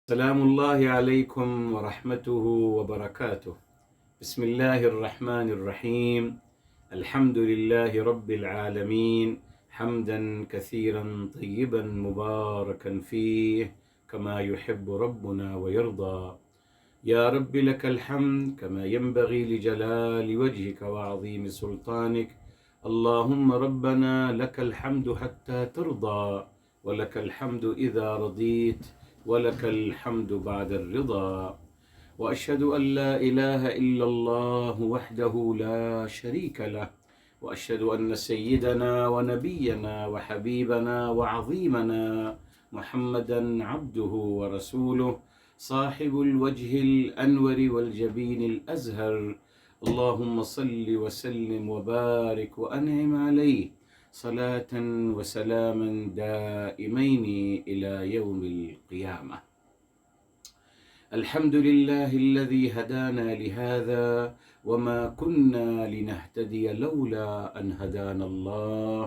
سلام الله عليكم ورحمته وبركاته. بسم الله الرحمن الرحيم. الحمد لله رب العالمين حمدا كثيرا طيبا مباركا فيه كما يحب ربنا ويرضى. يا رب لك الحمد كما ينبغي لجلال وجهك وعظيم سلطانك. اللهم ربنا لك الحمد حتى ترضى، ولك الحمد إذا رضيت، ولك الحمد بعد الرضا. وأشهد أن لا إله إلا الله وحده لا شريك له، وأشهد أن سيدنا ونبينا وحبيبنا وعظيمنا محمدا عبده ورسوله، صاحب الوجه الأنور والجبين الأزهر. اللهم صل وسلم وبارك وأنعم عليه صلاة وسلاما دائمين إلى يوم القيامة. الحمد لله الذي هدانا لهذا وما كنا لنهتدي لولا أن هدانا الله.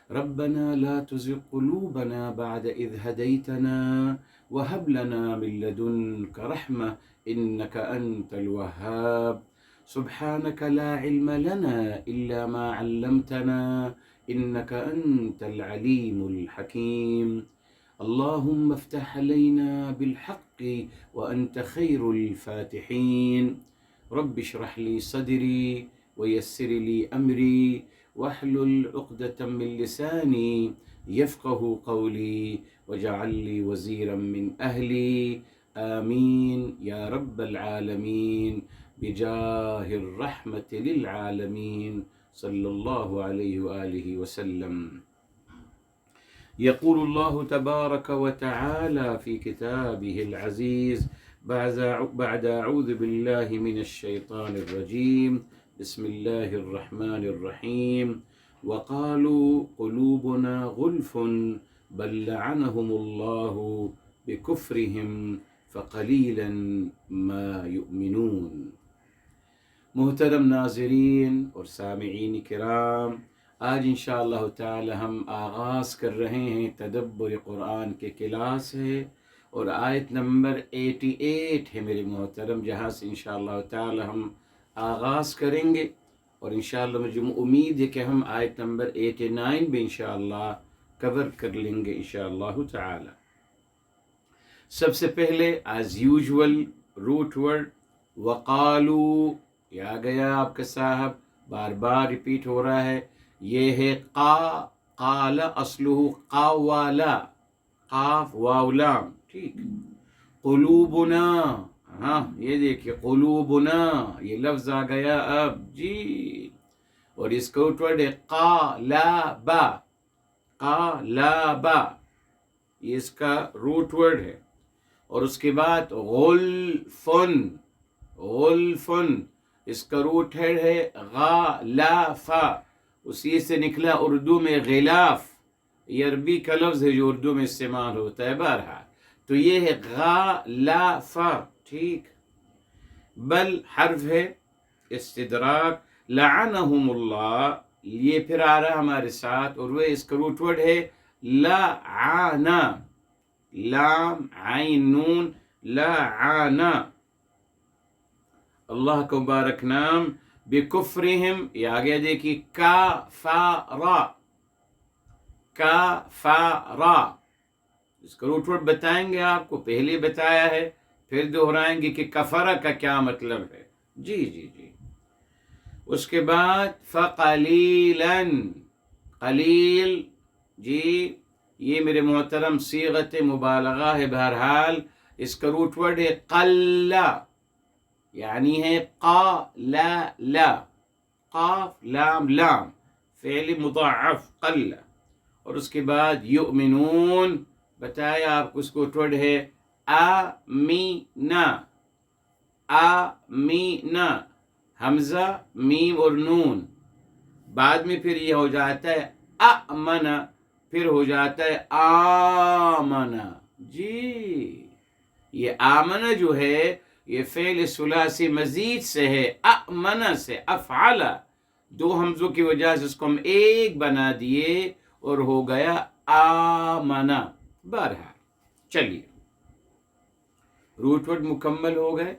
ربنا لا تزغ قلوبنا بعد إذ هديتنا وهب لنا من لدنك رحمة إنك أنت الوهاب. سبحانك لا علم لنا إلا ما علمتنا إنك أنت العليم الحكيم. اللهم افتح علينا بالحق وأنت خير الفاتحين. رب اشرح لي صدري ويسر لي أمري واحلل عقدة من لساني يفقه قولي واجعل لي وزيرا من أهلي. آمين يا رب العالمين بجاه الرحمة للعالمين صلى الله عليه وآله وسلم. يقول الله تبارك وتعالى في كتابه العزيز بعد أعوذ بالله من الشيطان الرجيم بسم الله الرحمن الرحيم. وقالوا قلوبنا غلف بل لعنهم الله بكفرهم فقليلا ما يؤمنون. محترم ناظرین اور سامعین کرام، آج انشاءاللہ تعالی ہم آغاز کر رہے ہیں تدبر قرآن کے کلاس ہے، اور آیت نمبر 88 ہے میرے محترم، جہاں سے انشاءاللہ تعالی ہم آغاز کریں گے، اور انشاءاللہ مجھے امید ہے کہ ہم آیت نمبر 89 بھی انشاءاللہ کور کر لیں گے انشاءاللہ تعالی۔ سب سے پہلے ایز یوزول روٹ ورڈ وقالو، یہ آ گیا آپ کا صاحب، بار بار ریپیٹ ہو رہا ہے، یہ ہے قال اصلہ قاوالا، قاف واو لام، ٹھیک۔ قلوبنا، ہاں یہ دیکھیے قلوبنا، یہ لفظ آ گیا اب جی، اور اس کا روٹ ورڈ ہے قالبا، قالبا، یہ اس کا روٹ ورڈ ہے، اور اس کے بعد غلفن، غلفن اس کا روٹ ہے غالافا، اسی سے نکلا اردو میں غلاف، یہ عربی کا لفظ ہے جو اردو میں استعمال ہوتا ہے بہرحال، تو یہ ہے غالافا، ٹھیک۔ بل حرف ہے استدراک، لعنہم اللہ، یہ پھر آ رہا ہمارے ساتھ، اور وہ اس کا روٹ ورڈ ہے لعانا، لام عین نون، لعانا، اللہ کا مبارک نام، بکفرہم، یہ آگے دیکھیے کافارا، کافارا، اس کا روٹ ورڈ بتائیں گے آپ کو، پہلے بتایا ہے، پھر دہرائیں گے کہ کفرہ کا کیا مطلب ہے، جی جی جی۔ اس کے بعد فقلیلاً، قلیل، جی یہ میرے محترم صیغت مبالغہ ہے، بہرحال اس کا روٹ ورڈ ہے قلّ، یعنی ہے قاللا، قاف لام لام، فعل مضاعف قل، اور اس کے بعد یؤمنون، بتایا آپ کو اس کو روٹ ورڈ ہے آمینا، آمینا، حمزہ میم اور نون، بعد میں پھر یہ ہو جاتا ہے آمنا، پھر ہو جاتا ہے آمنا، جی یہ آمنا جو ہے یہ فعل ثلاثی مزید سے ہے، آمنا سے، افعل، دو حمزوں کی وجہ سے اس کو ہم ایک بنا دیے اور ہو گیا آمنا، بہرحال چلیے روٹ ورڈ مکمل ہو گئے.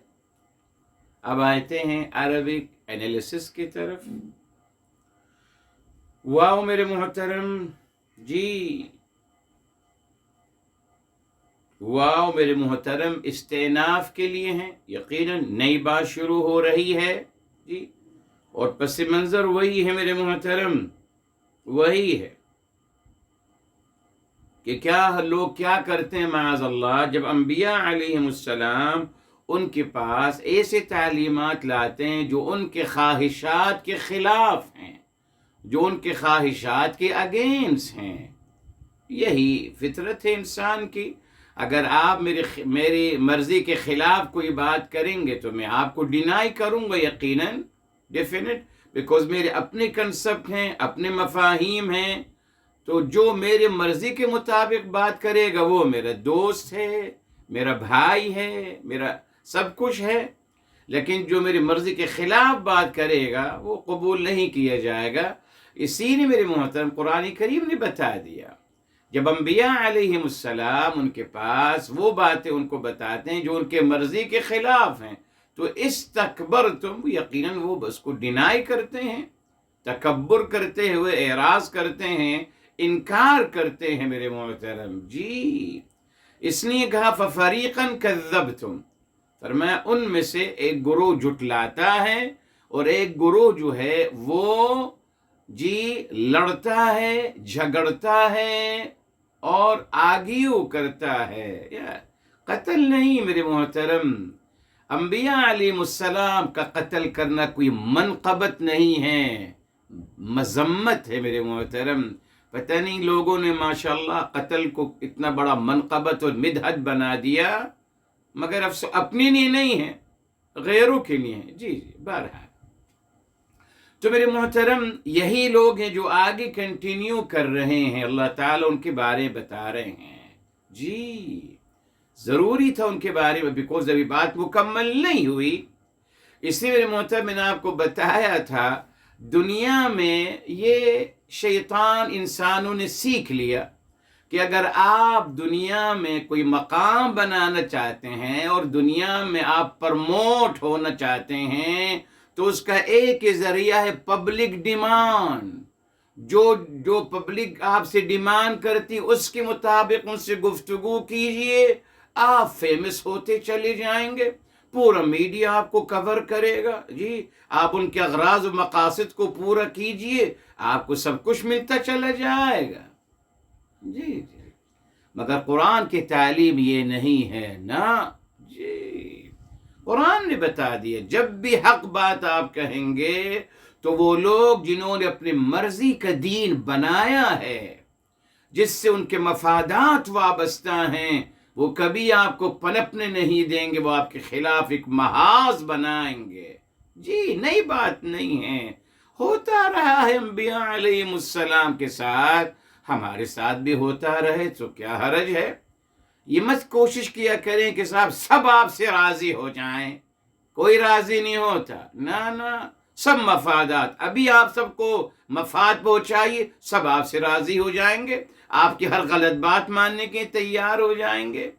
اب آتے ہیں عربک انالیسس کی طرف. واو میرے محترم جی، واو میرے محترم استئناف کے لیے ہیں. یقیناً نئی بات شروع ہو رہی ہے جی، اور پس منظر وہی ہے میرے محترم، وہی ہے کہ کیا لوگ کیا کرتے ہیں معاذ اللہ، جب انبیاء علیہم السلام ان کے پاس ایسے تعلیمات لاتے ہیں جو ان کے خواہشات کے خلاف ہیں، جو ان کے خواہشات کے اگینسٹ ہیں. یہی فطرت ہے انسان کی. اگر آپ میری مرضی کے خلاف کوئی بات کریں گے تو میں آپ کو ڈینائی کروں گا، یقیناً ڈیفینٹ، بیکاز میرے اپنے کنسپٹ ہیں، اپنے مفاہیم ہیں. تو جو میرے مرضی کے مطابق بات کرے گا وہ میرا دوست ہے، میرا بھائی ہے، میرا سب کچھ ہے. لیکن جو میری مرضی کے خلاف بات کرے گا وہ قبول نہیں کیا جائے گا. اسی نے میرے محترم قرآن کریم نے بتا دیا، جب انبیاء علیہم السلام ان کے پاس وہ باتیں ان کو بتاتے ہیں جو ان کے مرضی کے خلاف ہیں، تو استکبرتم، یقیناً وہ بس کو ڈینائی کرتے ہیں، تکبر کرتے ہوئے اعراض کرتے ہیں، انکار کرتے ہیں میرے محترم جی. اس لیے کہا ففریقاً کذبتم، فرمایا ان میں سے ایک گروہ جھٹلاتا ہے اور ایک گروہ جو ہے وہ جی لڑتا ہے، جھگڑتا ہے اور آگیو کرتا ہے. قتل نہیں میرے محترم، انبیاء علیہ السلام کا قتل کرنا کوئی منقبت نہیں ہے، مذمت ہے میرے محترم. پتہ نہیں لوگوں نے ماشاءاللہ قتل کو اتنا بڑا منقبت اور مدحت بنا دیا، مگر افسوس اپنے لیے نہیں ہے، غیروں کے لیے ہے. جی جی بہرحال. تو میرے محترم یہی لوگ ہیں جو آگے کنٹینیو کر رہے ہیں، اللہ تعالیٰ ان کے بارے بتا رہے ہیں. جی ضروری تھا ان کے بارے میں، بیکوز ابھی بات مکمل نہیں ہوئی. اس لیے میرے محترم میں نے آپ کو بتایا تھا دنیا میں یہ شیطان انسانوں نے سیکھ لیا کہ اگر آپ دنیا میں کوئی مقام بنانا چاہتے ہیں اور دنیا میں آپ پرموٹ ہونا چاہتے ہیں تو اس کا ایک ہی ذریعہ ہے پبلک ڈیمانڈ. جو پبلک آپ سے ڈیمانڈ کرتی اس کے مطابق ان سے گفتگو کیجئے، آپ فیمس ہوتے چلے جائیں گے، پورا میڈیا آپ کو کور کرے گا. جی آپ ان کے اغراض و مقاصد کو پورا کیجئے، آپ کو سب کچھ ملتا چلا جائے گا. جی جی مگر قرآن کی تعلیم یہ نہیں ہے نا. جی قرآن نے بتا دیا جب بھی حق بات آپ کہیں گے تو وہ لوگ جنہوں نے اپنی مرضی کا دین بنایا ہے، جس سے ان کے مفادات وابستہ ہیں، وہ کبھی آپ کو پنپنے نہیں دیں گے، وہ آپ کے خلاف ایک محاذ بنائیں گے. جی نئی بات نہیں ہے، ہوتا رہا ہے انبیاء علیہ السلام کے ساتھ، ہمارے ساتھ بھی ہوتا رہے تو کیا حرج ہے. یہ مت کوشش کیا کریں کہ صاحب سب آپ سے راضی ہو جائیں، کوئی راضی نہیں ہوتا، نہ سب مفادات. ابھی آپ سب کو مفاد پہنچائیے، سب آپ سے راضی ہو جائیں گے، آپ کی ہر غلط بات ماننے کے تیار ہو جائیں گے.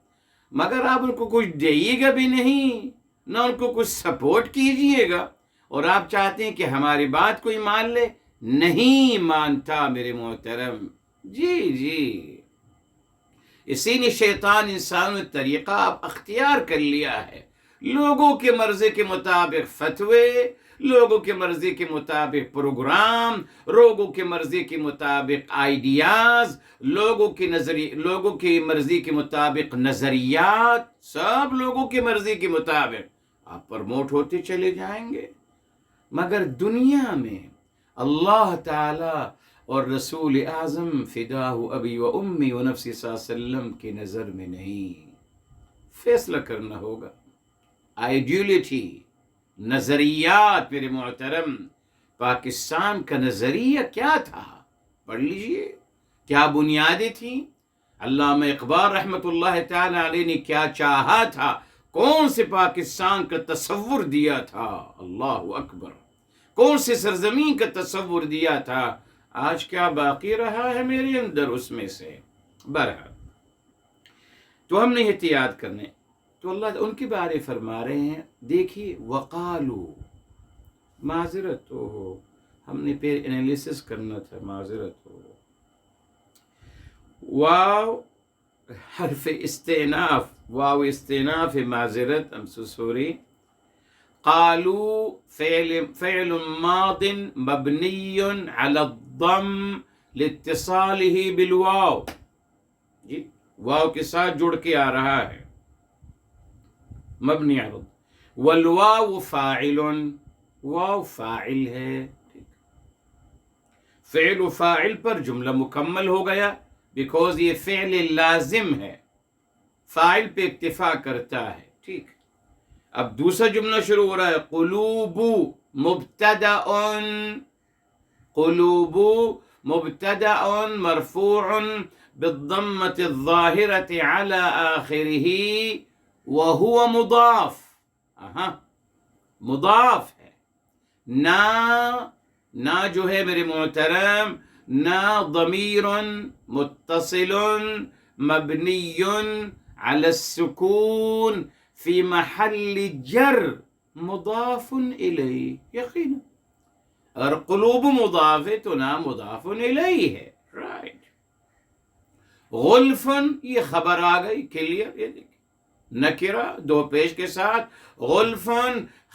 مگر آپ ان کو کچھ دئیے گا بھی نہیں، نہ ان کو کچھ سپورٹ کیجئے گا، اور آپ چاہتے ہیں کہ ہماری بات کوئی مان لے. نہیں مانتا میرے محترم. جی جی اسی نے شیطان انسانوں نے طریقہ اب اختیار کر لیا ہے، لوگوں کے مرضی کے مطابق فتوے، لوگوں کے مرضی کے مطابق پروگرام، لوگوں کے مرضی کے مطابق آئیڈیاز، لوگوں کی مرضی کے مطابق نظریات، سب لوگوں کی مرضی کے مطابق آپ پرموٹ ہوتے چلے جائیں گے. مگر دنیا میں اللہ تعالی اور رسول اعظم فداہ ابی و امی و نفسی صلی اللہ علیہ وسلم کی نظر میں نہیں. فیصلہ کرنا ہوگا. آئیڈیولوجی، نظریات میرے محترم، پاکستان کا نظریہ کیا تھا پڑھ لیجئے، کیا بنیادیں تھیں، علامہ اقبال رحمۃ اللہ تعالی علیہ نے کیا چاہا تھا، کون سے پاکستان کا تصور دیا تھا، اللہ اکبر، کون سے سرزمین کا تصور دیا تھا، آج کیا باقی رہا ہے میرے اندر اس میں سے. بہرحال تو ہم نے احتیاط کرنے. تو اللہ ان کے بارے فرما رہے ہیں، دیکھیے وقالو، معذرت ہو، ہم نے پھر انالیسس کرنا تھا، معذرت ہو. واو حرف استئناف، واو استئناف، معذرت، I'm so sorry. قالوا فعل ماض مبني على الضم لاتصاله بالواو، جی واو کے ساتھ جڑ کے آ رہا ہے، مبنی على الضم. والواو فاعل، واو فاعل ہے، فعل و فاعل پر جملہ مکمل ہو گیا، بیکوز یہ فعل لازم ہے، فاعل پہ اکتفا کرتا ہے. ٹھیک، اب دوسرا جملہ شروع ہو رہا ہے، قلوب مبتدأ، قلوب مبتدأ مرفوع بالضمة الظاهرة على آخره وهو مضاف. مضاف ہے، نا جو ہے میرے محترم، نا ضمیر متصل مبنی على السکون فی محل جر مضاف الیہ. یقینا اگر قلوب مضاف ہے تو نا مضاف الیہ ہے. رائٹ. غلف، یہ خبر آ گئی، کلیئر، یہ دیکھیں نکرہ دو پیش کے ساتھ، غلف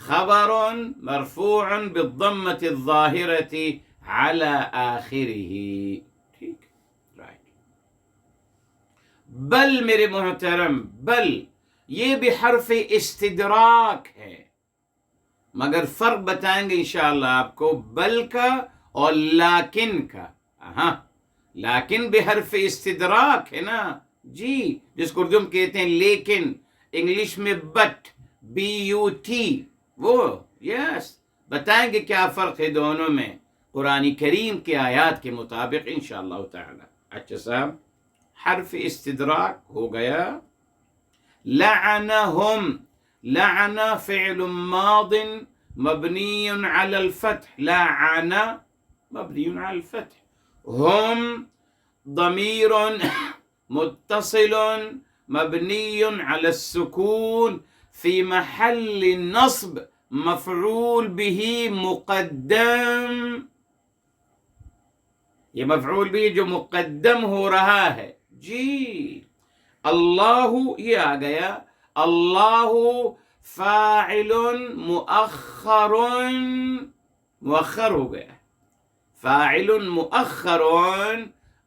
خبر مرفوع بالضمة الظاہرة على آخره. ٹھیک، رائٹ. بل میرے محترم، بل یہ بھی حرف استدراک ہے، مگر فرق بتائیں گے انشاءاللہ آپ کو بل کا اور لیکن کا. لیکن بھی حرف استدراک ہے نا جی، جس کو اردو میں کہتے ہیں لیکن، انگلش میں بٹ، BUT، وہ یس بتائیں گے کیا فرق ہے دونوں میں قرآن کریم کے آیات کے مطابق انشاءاللہ تعالی. اچھا صاحب، حرف استدراک ہو گیا. لعنہم، لعن فعل ماض مبنی علی الفتح، لعن مبنی علی الفتح، ہم ضمیر متصل مبنی علی السکون فی محل نصب مفعول به مقدم. یہ مفعول بھی جو مقدم ہو رہا ہے جی. اللہ، یہ آ گیا، اللہ فاعل مؤخر، مؤخر ہو گیا، فاعل مؤخر.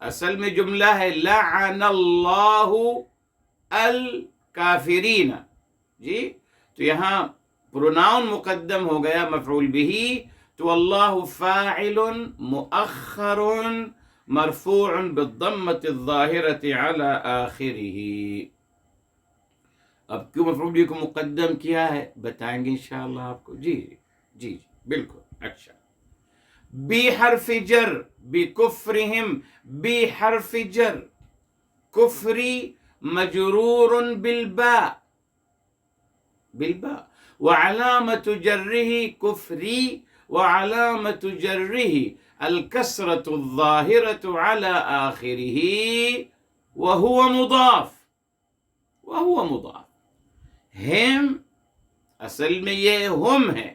اصل میں جملہ ہے لعن اللہ الکافرین، جی تو یہاں پروناؤن مقدم ہو گیا مفعول بھی، تو اللہ فاعل مؤخر مرفوع بالضمة الظاہرة على آخره. اب کیوں مفعول بھی کو مقدم کیا ہے بتائیں گے انشاءاللہ آپ کو. جی جی بالکل. اچھا، بی حرف جر، بکفرہم، بی حرف جر، کفری مجرور بالباء، بالباء، وعلامة جره كفري، وعلامة جره الكسرة الظاهرة على آخره وهو مضاف، وهو مضاف. ہم اصل میں یہ ہم ہے،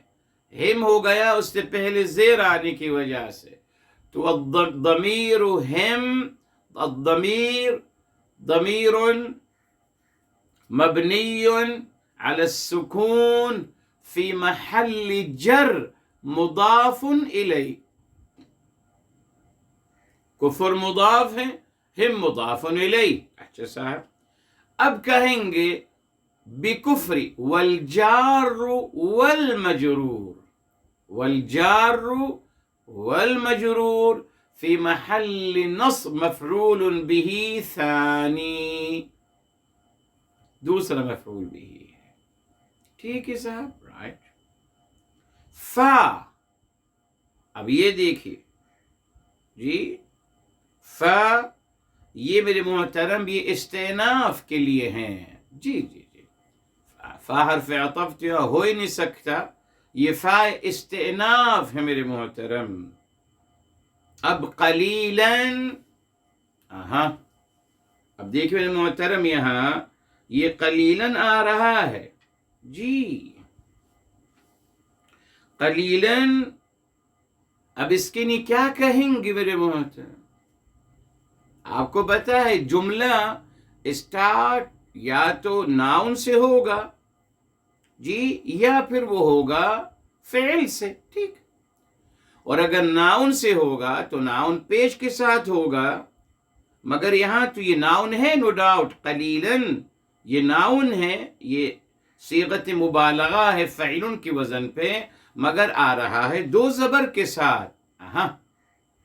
ہم ہو گیا اس سے پہلے زیر آنے کی وجہ سے، تو الضمیر ہم، الضمیر ضمیر مبنی على السکون فی محل جر مضاف الی. کفر مضاف ہے، ہم مضاف الی. اچھا صاحب، اب کہیں گے بکفر والجار والمجرور، والجار والمجرور فی محل نصب مفعول به ثانی، دوسرا مفعول به ہے. ٹھیک ہے صاحب، رائٹ. فا، اب یہ دیکھیے جی، فا یہ میرے محترم یہ استئناف کے لیے ہیں. جی جی جی، فا حرف عطف تو ہو ہی نہیں سکتا، یہ فا استئناف ہے میرے محترم. اب قلیلاً، اب دیکھیں میرے محترم، یہاں یہ قلیلاً آ رہا ہے، جی قلیلاً. اب اس کے لیے کیا کہیں گے میرے محترم؟ آپ کو پتا ہے جملہ اسٹارٹ یا تو ناؤن سے ہوگا، جی، یا پھر وہ ہوگا فعل سے، ٹھیک. اور اگر ناؤن سے ہوگا تو ناؤن پیش کے ساتھ ہوگا، مگر یہاں تو یہ ناؤن ہے، نو ڈاؤٹ، قلیلاً یہ ناؤن ہے، یہ صیغت مبالغہ ہے فعل کی وزن پہ، مگر آ رہا ہے دو زبر کے ساتھ. ہاں،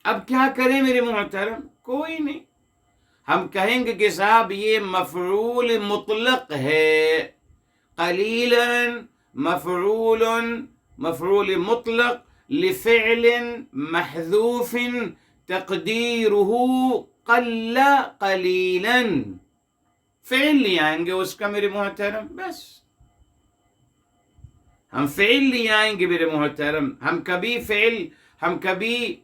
اب کیا کریں میرے محترم؟ کوئی نہیں، ہم کہیں گے کہ صاحب یہ مفعول مطلق ہے. قلیلاً مفعول مطلق لفعل محذوف تقدیرہ قل قلیلاً. فعل لے آئیں گے اس کا میرے محترم، بس ہم فعل لے آئیں گے میرے محترم. ہم کبھی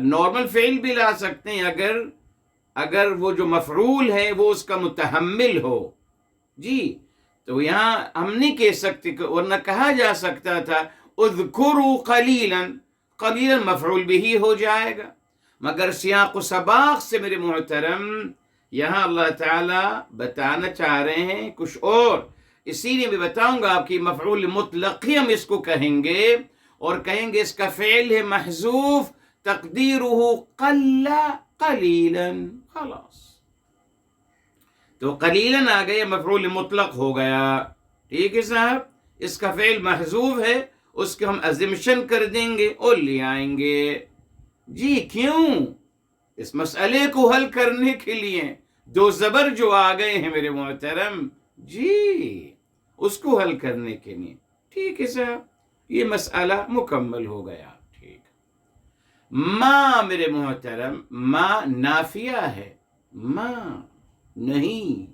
نارمل فعل بھی لا سکتے ہیں اگر وہ جو مفعول ہے وہ اس کا متحمل ہو، جی. تو یہاں ہم نہیں کہہ سکتے، ورنہ کہا جا سکتا تھا اذکروا قلیلاً، قلیلاً مفعول بھی ہو جائے گا. مگر سیاق و سباق سے میرے محترم یہاں اللہ تعالیٰ بتانا چاہ رہے ہیں کچھ اور. اسی لیے میں بتاؤں گا آپ کی مفعول مطلق ہی ہم اس کو کہیں گے، اور کہیں گے اس کا فعل ہے محذوف تقدیرہ قل قلیلاً، خلاص. تو قلیلاً آ گئے، مفعول مطلق ہو گیا، ٹھیک ہے صاحب. اس کا فعل محذوف ہے، اس کو ہم ازمشن کر دیں گے اور لے آئیں گے. جی کیوں؟ اس مسئلے کو حل کرنے کے لیے دو زبر جو آ گئے ہیں میرے محترم، جی اس کو حل کرنے کے لیے، ٹھیک ہے صاحب. یہ مسئلہ مکمل ہو گیا، ٹھیک. ما میرے محترم، ما نافیہ ہے، ما نہیں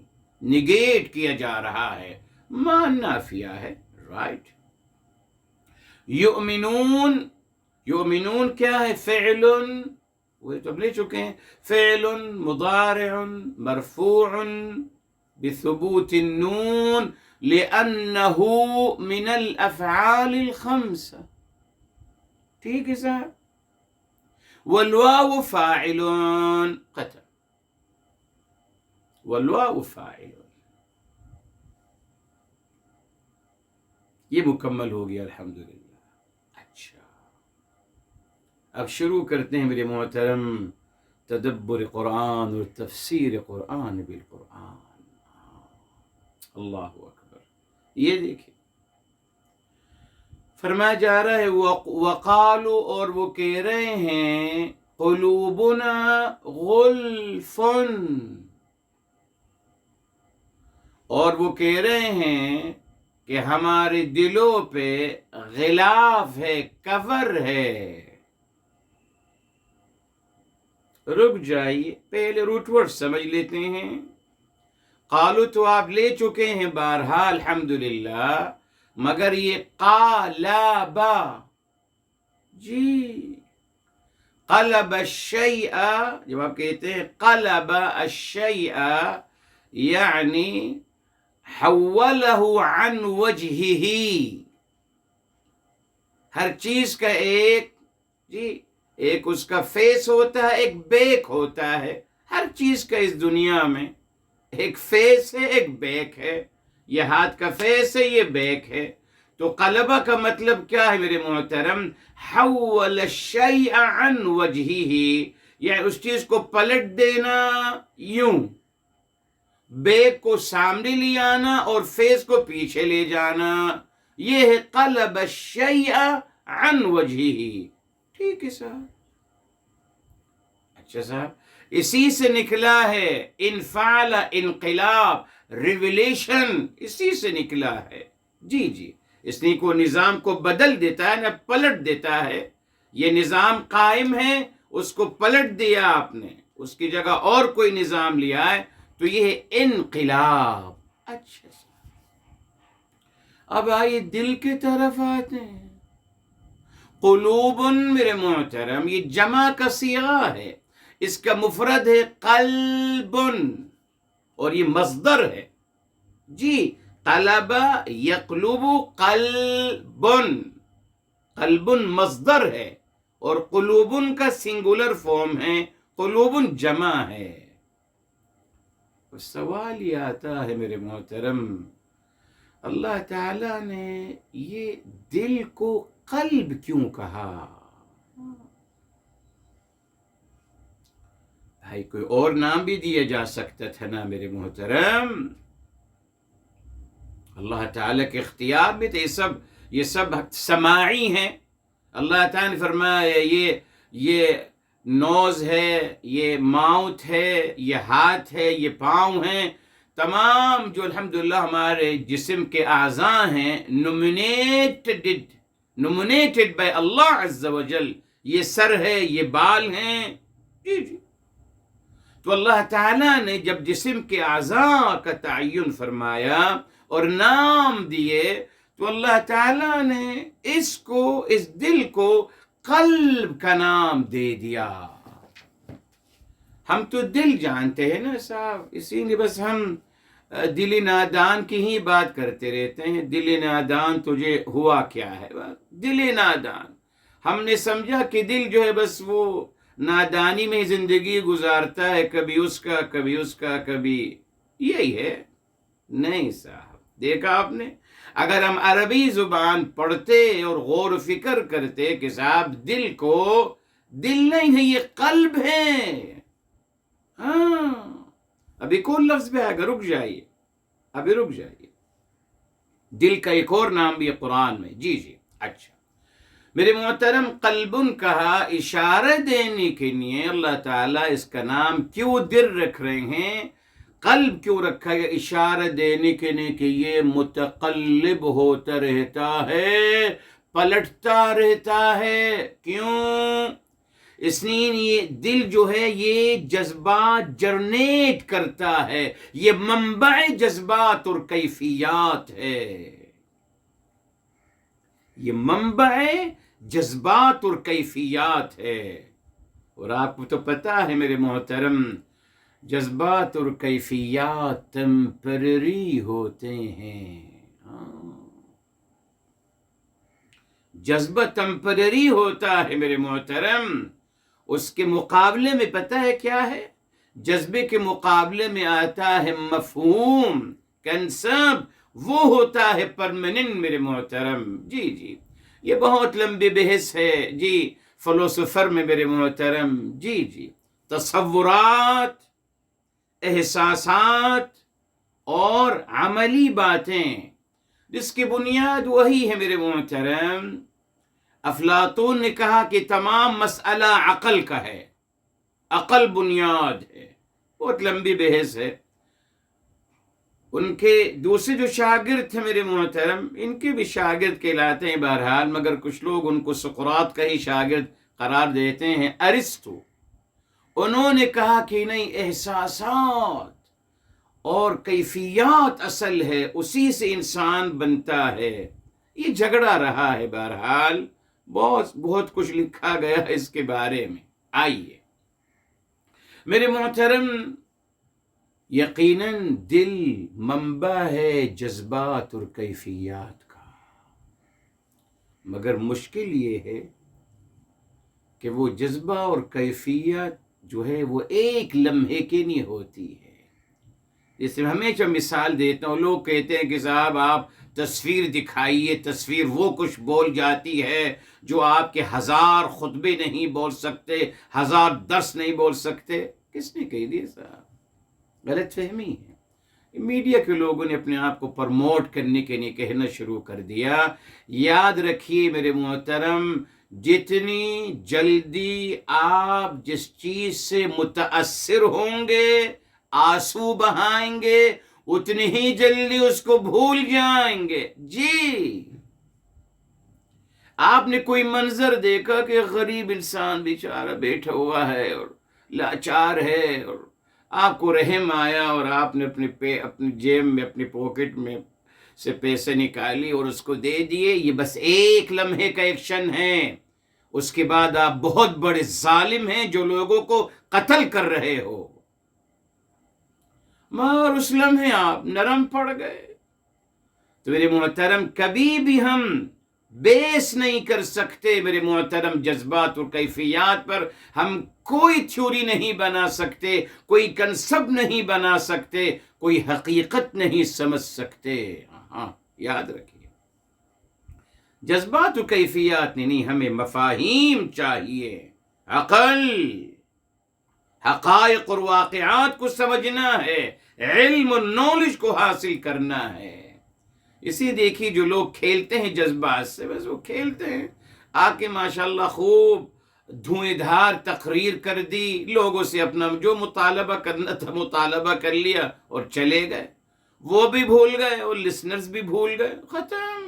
نگیٹ کیا جا رہا ہے، ما نافیہ ہے، رائٹ. یؤمنون کیا ہے؟ فعل، وہ تو لے چکے ہیں، فعل مضارع مرفوع بثبوت النون لأنه من الافعال الخمسة، ٹھیک ہے صاحب. والواو فاعل قطع، والواو فاعل. یہ مکمل ہو گیا الحمدللہ. اچھا، اب شروع کرتے ہیں میرے محترم تدبر قرآن اور تفسیر قرآن بالقرآن. اللہ اکبر. یہ دیکھیں فرمایا جا رہا ہے وقالو، اور وہ کہہ رہے ہیں قلوبنا غلف، اور وہ کہہ رہے ہیں کہ ہمارے دلوں پہ غلاف ہے، کور ہے. رک جائیے، پہلے روٹ ورڈ سمجھ لیتے ہیں. قالو تو آپ لے چکے ہیں بارہا الحمدللہ، مگر یہ قالبا، جی قلب الشیء، جب آپ کہتے ہیں قلب الشیء یعنی حولہ عن وجہہ. ہر چیز کا ایک اس کا فیس ہوتا ہے، ایک بیک ہوتا ہے. ہر چیز کا اس دنیا میں ایک فیس ہے، ایک بیک ہے. یہ ہاتھ کا فیس ہے، یہ بیک ہے. تو قلبہ کا مطلب کیا ہے میرے محترم؟ حول الشیء عن وجہہ، یعنی اس چیز کو پلٹ دینا، یوں بیک کو سامنے لے آنا اور فیس کو پیچھے لے جانا. یہ ہے قلب الشیء عن وجہہ، ٹھیک ہے صاحب. اچھا صاحب، اسی سے نکلا ہے انفعل، انقلاب، ریولیشن، اسی سے نکلا ہے. جی جی، اس نے کو نظام کو بدل دیتا ہے، نہ پلٹ دیتا ہے. یہ نظام قائم ہے، اس کو پلٹ دیا آپ نے، اس کی جگہ اور کوئی نظام لیا ہے، تو یہ ہے انقلاب. اچھا صاحب، اب آئیے دل کی طرف آتے ہیں. قلوب میرے محترم یہ جمع کا صیغہ ہے، اس کا مفرد ہے قلب، اور یہ مصدر ہے. جی، قلب یقلب قلبن، قلبن مصدر ہے اور قلوبن کا سنگولر فارم ہے، قلوبن جمع ہے۔ سوال یہ آتا ہے میرے محترم، اللہ تعالیٰ نے یہ دل کو قلب کیوں کہا؟ بھائی کوئی اور نام بھی دیا جا سکتا تھا نا میرے محترم، اللہ تعالیٰ کے اختیار میں تھے، یہ سب سماعی ہیں۔ اللہ تعالیٰ نے فرمایا یہ نوز ہے، یہ ماؤتھ ہے، یہ ہاتھ ہے، یہ پاؤں ہیں، تمام جو الحمدللہ ہمارے جسم کے اعضاء ہیں، نومینیٹڈ بائی اللہ عز و جل، یہ سر ہے، یہ بال ہیں، جی جی۔ تو اللہ تعالیٰ نے جب جسم کے اعضاء کا تعین فرمایا اور نام دیے، تو اللہ تعالیٰ نے اس دل کو قلب کا نام دے دیا۔ ہم تو دل جانتے ہیں نا صاحب، اسی لیے بس ہم دل نادان کی ہی بات کرتے رہتے ہیں، دل نادان تجھے ہوا کیا ہے، بس دل نادان۔ ہم نے سمجھا کہ دل جو ہے بس وہ نادانی میں زندگی گزارتا ہے، کبھی اس کا کبھی اس کا، کبھی یہی ہے۔ نہیں صاحب، دیکھا آپ نے، اگر ہم عربی زبان پڑھتے اور غور و فکر کرتے کہ صاحب دل نہیں ہے، یہ قلب ہے۔ ہاں، ابھی کون لفظ بھی آئے گا، رک جائیے، ابھی رک جائیے۔ دل کا ایک اور نام بھی ہے قرآن میں، جی جی۔ اچھا میرے محترم، قلبن کہا اشارہ دینے کے لیے اللہ تعالیٰ اس کا نام کیوں دل رکھ رہے ہیں، قلب کیوں رکھا ہے؟ اشارہ دینے کے لیے کہ یہ متقلب ہوتا رہتا ہے، پلٹتا رہتا ہے۔ کیوں؟ اس لیے یہ دل جو ہے یہ جذبات جرنیٹ کرتا ہے، یہ منبع جذبات اور کیفیات ہے، یہ منبع جذبات اور کیفیات ہے۔ اور آپ کو تو پتہ ہے میرے محترم، جذبات اور کیفیات ٹیمپرری ہوتے ہیں۔ جذبہ ٹیمپرری ہوتا ہے میرے محترم، اس کے مقابلے میں پتہ ہے کیا ہے؟ جذبے کے مقابلے میں آتا ہے مفہوم، کنسپٹ، وہ ہوتا ہے پرماننٹ میرے محترم۔ جی جی، یہ بہت لمبی بحث ہے جی، فلسفر میں میرے محترم۔ جی جی، تصورات، احساسات اور عملی باتیں، جس کی بنیاد وہی ہے میرے محترم۔ افلاطون نے کہا کہ تمام مسئلہ عقل کا ہے، عقل بنیاد ہے۔ بہت لمبی بحث ہے۔ ان کے دوسرے جو شاگرد تھے میرے محترم، ان کے بھی شاگرد کہلاتے ہیں بہرحال، مگر کچھ لوگ ان کو سقراط کا ہی شاگرد قرار دیتے ہیں، ارسطو۔ انہوں نے کہا کہ نہیں، احساسات اور کیفیات اصل ہے، اسی سے انسان بنتا ہے۔ یہ جھگڑا رہا ہے بہرحال، بہت کچھ لکھا گیا ہے اس کے بارے میں۔ آئیے میرے محترم، یقیناً دل منبع ہے جذبات اور کیفیات کا، مگر مشکل یہ ہے کہ وہ جذبہ اور کیفیت جو ہے وہ ایک لمحے کی نہیں ہوتی ہے۔ جیسے ہمیشہ مثال دیتا ہوں، لوگ کہتے ہیں کہ صاحب آپ تصویر دکھائیے، تصویر وہ کچھ بول جاتی ہے جو آپ کے 1000 خطبے نہیں بول سکتے، 1000 درس نہیں بول سکتے۔ کس نے کہہ دیا صاحب؟ غلط فہمی ہے۔ میڈیا کے لوگوں نے اپنے آپ کو پرموٹ کرنے کے لیے کہنا شروع کر دیا۔ یاد رکھیے میرے محترم، جتنی جلدی آپ جس چیز سے متاثر ہوں گے، آنسو بہائیں گے، اتنی ہی جلدی اس کو بھول جائیں گے۔ جی، آپ نے کوئی منظر دیکھا کہ غریب انسان بیچارہ بیٹھا ہوا ہے اور لاچار ہے، اور آپ کو رحم آیا اور آپ نے اپنی جیب میں، اپنی پاکٹ میں سے پیسے نکالی اور اس کو دے دیے۔ یہ بس ایک لمحے کا ایکشن ہے، اس کے بعد آپ بہت بڑے ظالم ہیں جو لوگوں کو قتل کر رہے ہو۔ مگر اس لمحے آپ نرم پڑ گئے. تو میرے محترم کبھی بھی ہم بیس نہیں کر سکتے میرے محترم جذبات اور کیفیات پر. ہم کوئی تھیوری نہیں بنا سکتے، کوئی کنسپٹ نہیں بنا سکتے، کوئی حقیقت نہیں سمجھ سکتے. ہاں یاد رکھیے، جذبات و کیفیات نہیں، ہمیں مفاہیم چاہیے، عقل، حقائق اور واقعات کو سمجھنا ہے، علم اور نالج کو حاصل کرنا ہے. اسی دیکھیے جو لوگ کھیلتے ہیں جذبات سے، بس وہ کھیلتے ہیں، آ کے ماشاءاللہ خوب دھوئیں دھار تقریر کر دی، لوگوں سے اپنا جو مطالبہ کرنا تھا مطالبہ کر لیا اور چلے گئے. وہ بھی بھول گئے اور لسنرز بھی بھول گئے، ختم.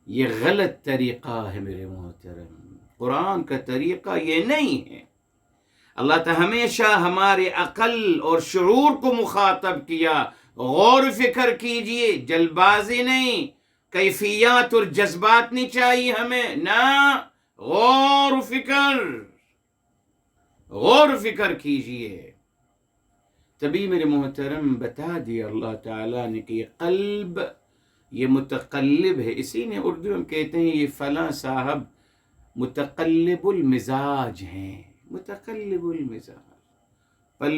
یہ غلط طریقہ ہے میرے محترم، قرآن کا طریقہ یہ نہیں ہے. اللہ تعالی ہمیشہ ہمارے عقل اور شعور کو مخاطب کیا، غور و فکر کیجئے، جلد بازی نہیں، کیفیات اور جذبات نہیں چاہیے ہمیں، نہ، غور و فکر کیجئے. تبھی میرے محترم بتا دیا اللہ تعالیٰ نے کہ یہ قلب یہ متقلب ہے. اسی نے اردو میں کہتے ہیں یہ فلاں صاحب متقلب المزاج ہیں، متقلب المزاج، پل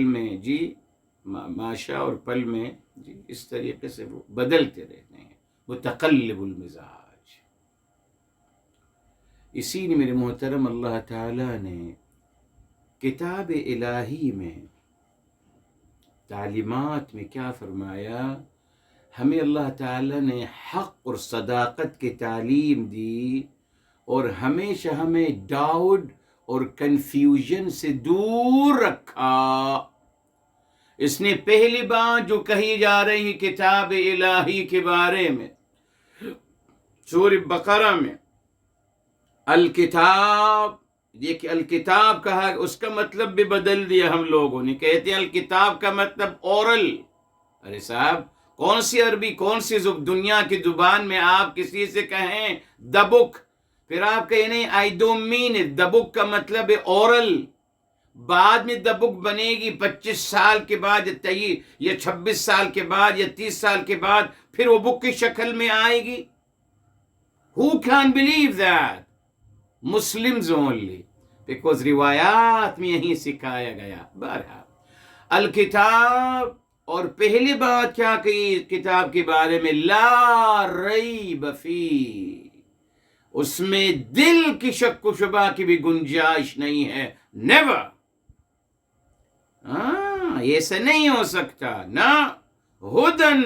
میں جی ماشا اور پل میں جی اس طریقے سے وہ بدلتے رہتے ہیں، متقلب المزاج. اسی نے میرے محترم اللہ تعالیٰ نے کتاب الہی میں تعلیمات میں کیا فرمایا؟ ہمیں اللہ تعالیٰ نے حق اور صداقت کی تعلیم دی اور ہمیشہ ہمیں ڈاؤٹ اور کنفیوژن سے دور رکھا. اس نے پہلی بات جو کہی جا رہی کتاب الہی کے بارے میں سورہ بقرہ میں، الکتاب، دیکھیں الکتاب کہا، اس کا مطلب بھی بدل دیا ہم لوگوں نے، کہتے ہیں الکتاب کا مطلب اورل. ارے صاحب کون سی عربی، کون سی دنیا کی زبان میں آپ کسی سے کہیں دا بک، پھر آپ کہیں نہیں آئی ڈونٹ مین اٹ، دا بک کا مطلب ہے اورل. بعد میں دا بک بنے گی 25 سال کے بعد یا 26 سال کے بعد یا 30 سال کے بعد، پھر وہ بک کی شکل میں آئے گی. Who can believe that? Muslims only. Because روایات میں یہی سکھایا گیا. بہرحال الکتاب، اور پہلی بات کیا کہی کتاب کے بارے میں؟ لا ریب فی، اس میں دل کی شک و شبہ کی بھی گنجائش نہیں ہے. نیور، ایسا نہیں ہو سکتا. نہ، ہدن،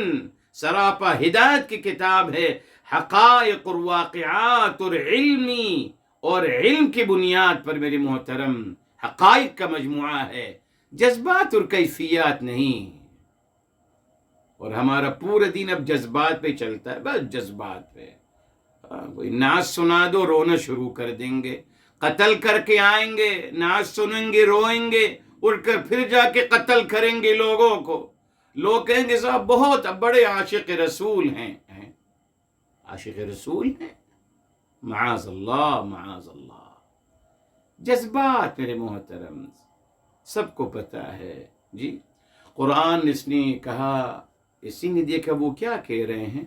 سراپا ہدایت کی کتاب ہے، حقائق اور واقعات اور علم کی بنیاد پر میرے محترم حقائق کا مجموعہ ہے، جذبات اور کیفیات نہیں. اور ہمارا پورا دین اب جذبات پہ چلتا ہے، بس جذبات پہ. کوئی نعت سنا دو رونا شروع کر دیں گے، قتل کر کے آئیں گے، نعت سنیں گے روئیں گے، اٹھ کر پھر جا کے قتل کریں گے لوگوں کو. لوگ کہیں گے صاحب بہت بڑے عاشق رسول ہیں. عاشق رسول ہیں؟ معاذ اللہ، معاذ اللہ. جذبات میرے محترم سب کو پتہ ہے جی. قرآن اس نے کہا، اسی نے دیکھا وہ کیا کہہ رہے ہیں.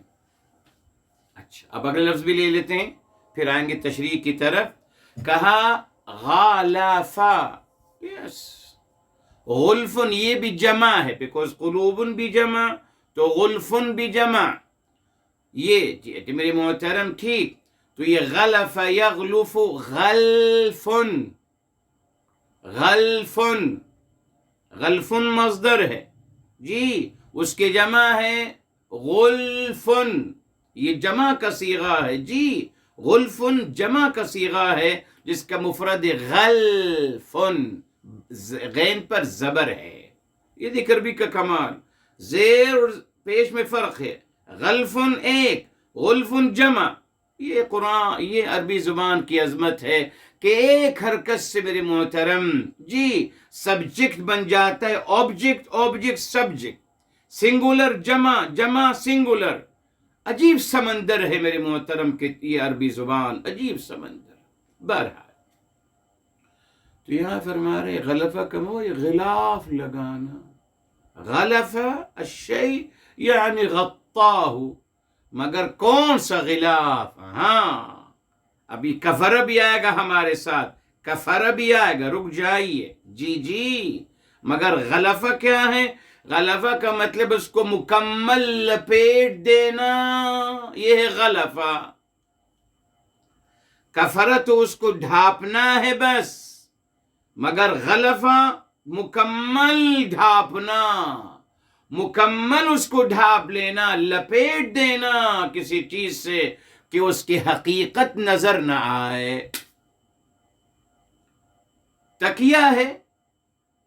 اچھا اب اگلا لفظ بھی لے لیتے ہیں، پھر آئیں گے تشریح کی طرف. کہا غالفا، یس، غلفن یہ بھی جمع ہے، بیکوز قلوبن بھی جمع تو غلفن بھی جمع. یہ میرے محترم ٹھیک، تو یہ غلف یغلف، غلفن مصدر ہے جی، اس کے جمع ہے غلفن، یہ جمع کا صیغہ ہے جی. غلفن جمع کا صیغہ ہے جس کا مفرد غلفن، غین پر زبر ہے. یہ دیکھ عربی کا کمال، زیر اور پیش میں فرق ہے. غلفن ایک، غلفن جمع. یہ قرآن، یہ عربی زبان کی عظمت ہے کہ ایک حرکت سے میرے محترم جی سبجیکٹ بن جاتا ہے آبجیکٹ سبجیکٹ، سنگولر جمع سنگولر. عجیب سمندر ہے میرے محترم کہ یہ عربی زبان عجیب سمندر. بہرحال تو یہاں فرما رہے غلفہ کم ہو، یہ غلاف لگانا. غلفہ الشیء یعنی غطاہ، مگر کون سا غلاف؟ ہاں ابھی کفر بھی آئے گا ہمارے ساتھ، کفر بھی آئے گا، رک جائیے. جی مگر غلفہ کیا ہے؟ غلفہ کا مطلب اس کو مکمل لپیٹ دینا، یہ ہے غلفہ. کفر تو اس کو ڈھانپنا ہے بس، مگر غلفہ مکمل ڈھانپنا، مکمل اس کو ڈھانپ لینا، لپیٹ دینا کسی چیز سے کہ اس کی حقیقت نظر نہ آئے. تکیہ ہے،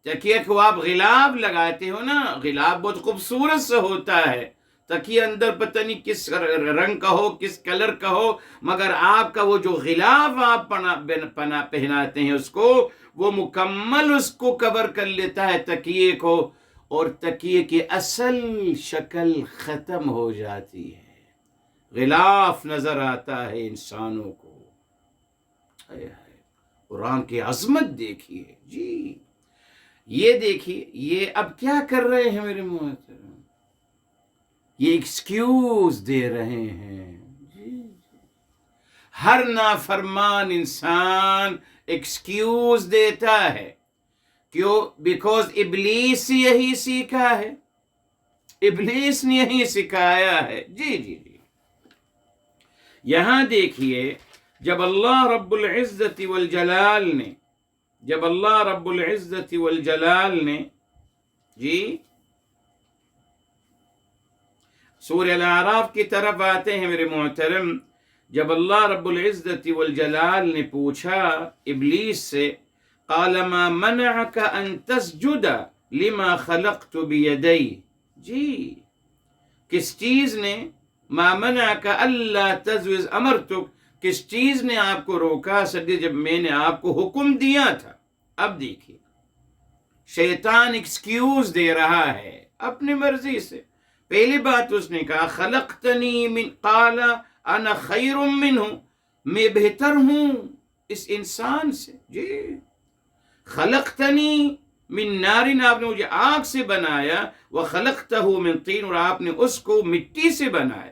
تکیہ کو آپ غلاف لگاتے ہو نا، غلاف بہت خوبصورت سے ہوتا ہے. تکیہ اندر پتہ نہیں کس رنگ کا ہو، کس کلر کا ہو، مگر آپ کا وہ جو غلاف آپ پہناتے ہیں اس کو، وہ مکمل اس کو کور کر لیتا ہے تکیے کو، اور تکیے کی اصل شکل ختم ہو جاتی ہے. غلاف نظر آتا ہے انسانوں کو. قرآن کی عظمت دیکھیے. جی یہ دیکھیے، یہ اب کیا کر رہے ہیں میرے محترم؟ یہ ایکسکیوز دے رہے ہیں. ہر نافرمان انسان ایکسکیوز دیتا ہے. کیوں؟ بیکوز ابلیس یہی سیکھا ہے، ابلیس نے یہی سکھایا ہے. جی یہاں دیکھیے، جب اللہ رب العزت والجلال نے جی سورہ الاعراف کی طرف آتے ہیں میرے محترم. جب اللہ رب العزت والجلال نے پوچھا ابلیس سے، قال ما منعك ان تسجد لما خلقت بيدي، جی کس چیز نے، ما منعك الا تسجد، امرتك، کس چیز نے آپ کو روکا سجدے جب میں نے آپ کو حکم دیا تھا؟ اب دیکھیے شیطان ایکسکیوز دے رہا ہے اپنی مرضی سے. پہلی بات اس نے کہا خلقتنی من، قال انا خیر منہ، میں بہتر ہوں اس انسان سے. جی خلقتنی من نار، آپ نے مجھے آگ سے بنایا، وخلقتہ من طین، اور آپ نے اس کو مٹی سے بنایا.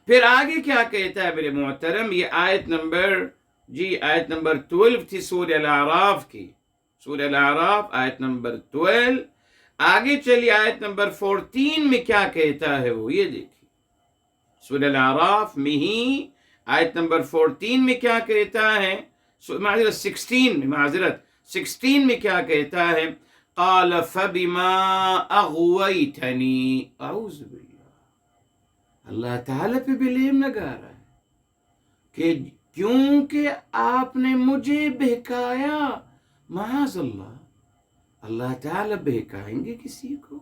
پھر آگے کیا کہتا ہے میرے محترم؟ یہ آیت نمبر 12 تھی سورہ الاعراف کی، سورہ الاعراف آیت نمبر 12. آگے چلی آیت نمبر 14 میں کیا کہتا ہے وہ، یہ دیکھیں سورہ الاعراف میں ہی آیت نمبر 14 میں کیا کہتا ہے، معذرت 16 میں کیا کہتا ہے؟ قال فبما اغویتنی، اعوذ باللہ، اللہ تعالیٰ پہ بلیم لگا رہا ہے کہ کیونکہ آپ نے مجھے بہکایا. معاذ اللہ، اللہ تعالیٰ بہکائیں گے کسی کو؟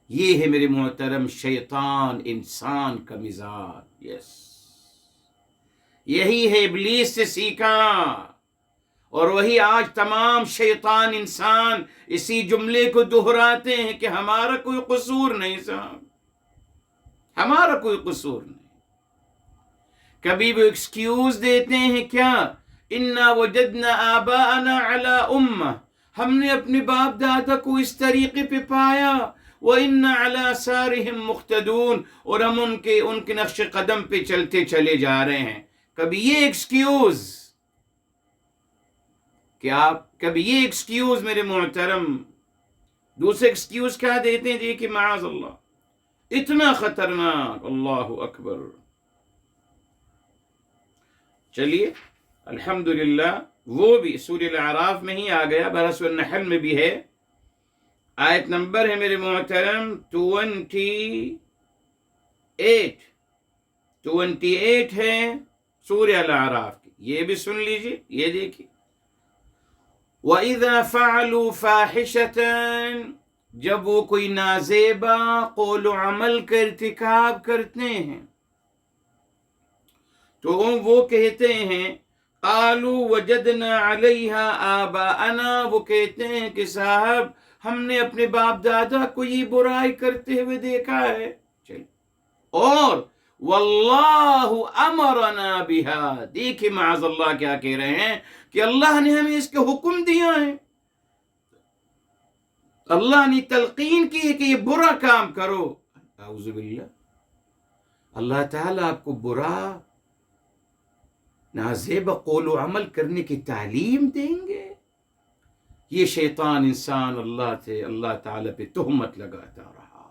یہ ہے میرے محترم شیطان انسان کا مزاج. یہی ہے ابلیس سے سیکھا، اور وہی آج تمام شیطان انسان اسی جملے کو دہراتے ہیں کہ ہمارا کوئی قصور نہیں صاحب، ہمارا کوئی قصور نہیں. کبھی وہ ایکسکیوز دیتے ہیں کیا؟ انا وجدنا آباءنا علی امہ، ہم نے اپنے باپ دادا کو اس طریقے پہ پایا، وَإِنَّا عَلَى آثَارِهِمْ مُقْتَدُونَ، اور ہم ان کے نقش قدم پہ چلتے چلے جا رہے ہیں. کبھی یہ ایکسکیوز، کبھی یہ ایکسکیوز میرے محترم. دوسرے ایکسکیوز کیا دیتے ہیں؟ دیکھیں معاذ اللہ، اتنا خطرناک، اللہ اکبر. چلیے الحمدللہ، وہ بھی سورہ الاعراف میں ہی آ گیا، برس النحل میں بھی ہے. آیت نمبر ہے میرے محترم 28 ہے سورہ الاعراف کی. یہ بھی سن لیجئے، یہ دیکھیے. وَإِذَا فَعَلُوا فَاحِشَةً، جب وہ کوئی نازیبا قول و عمل کا ارتکاب کرتے ہیں تو وہ کہتے ہیں قالوا وجدنا علیہا آباءنا، وہ کہتے ہیں کہ صاحب ہم نے اپنے باپ دادا کو یہ برائی کرتے ہوئے دیکھا ہے. اور واللہ امرنا بها. دیکھیں معاذ اللہ کیا کہہ رہے ہیں کہ اللہ نے ہمیں اس کے حکم دیا ہے، اللہ نے تلقین کی ہے کہ یہ برا کام کرو. اعوذ باللہ، اللہ تعالیٰ آپ کو برا نازیب قول و عمل کرنے کی تعلیم دیں گے؟ یہ شیطان انسان اللہ تعالیٰ پہ تہمت لگاتا رہا.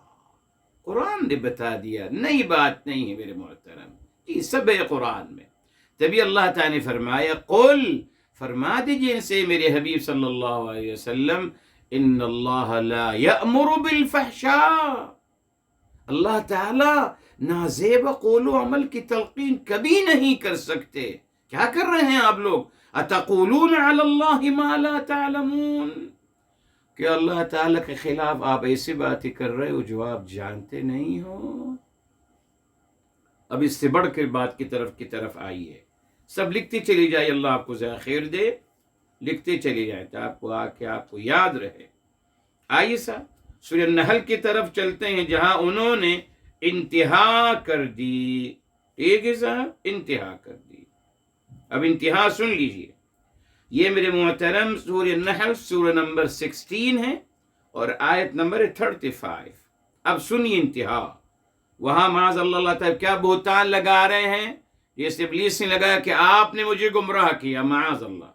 قرآن نے بتا دیا، نئی بات نہیں ہے میرے محترم، یہ سب ہے قرآن میں. تبھی اللہ تعالیٰ نے فرمایا قل، فرما دیجئے ان سے میرے حبیب صلی اللہ علیہ وسلم، ان اللہ لا یأمر بالفحشاء. اللہ تعالیٰ نازیب قول و عمل کی تلقین کبھی نہیں کر سکتے. کیا کر رہے ہیں آپ لوگ؟ اتقولون علی اللہ ما لا تعلمون، کہ اللہ تعالیٰ کے خلاف آپ ایسی باتیں کر رہے ہو جو آپ جانتے نہیں ہو. اب اس سے بڑھ کر بات کی طرف آئیے. سب لکھتے چلی جائے، اللہ آپ کو ذرا خیر دے، لکھتے چلی جائے تو آپ کو یاد رہے. آئیے صاحب سورہ نحل کی طرف چلتے ہیں، جہاں انہوں نے انتہا کر دی. ٹھیک ہے صاحب، انتہا کر دی. اب انتہا سن لیجئے. یہ میرے محترم سورہ نحل سورہ نمبر 16 ہے اور آیت نمبر 35. اب سنیے انتہا. وہاں معاذ اللہ تعالیٰ کیا بہتان لگا رہے ہیں؟ یہ ابلیس نے لگایا کہ آپ نے مجھے گمراہ کیا، معاذ اللہ.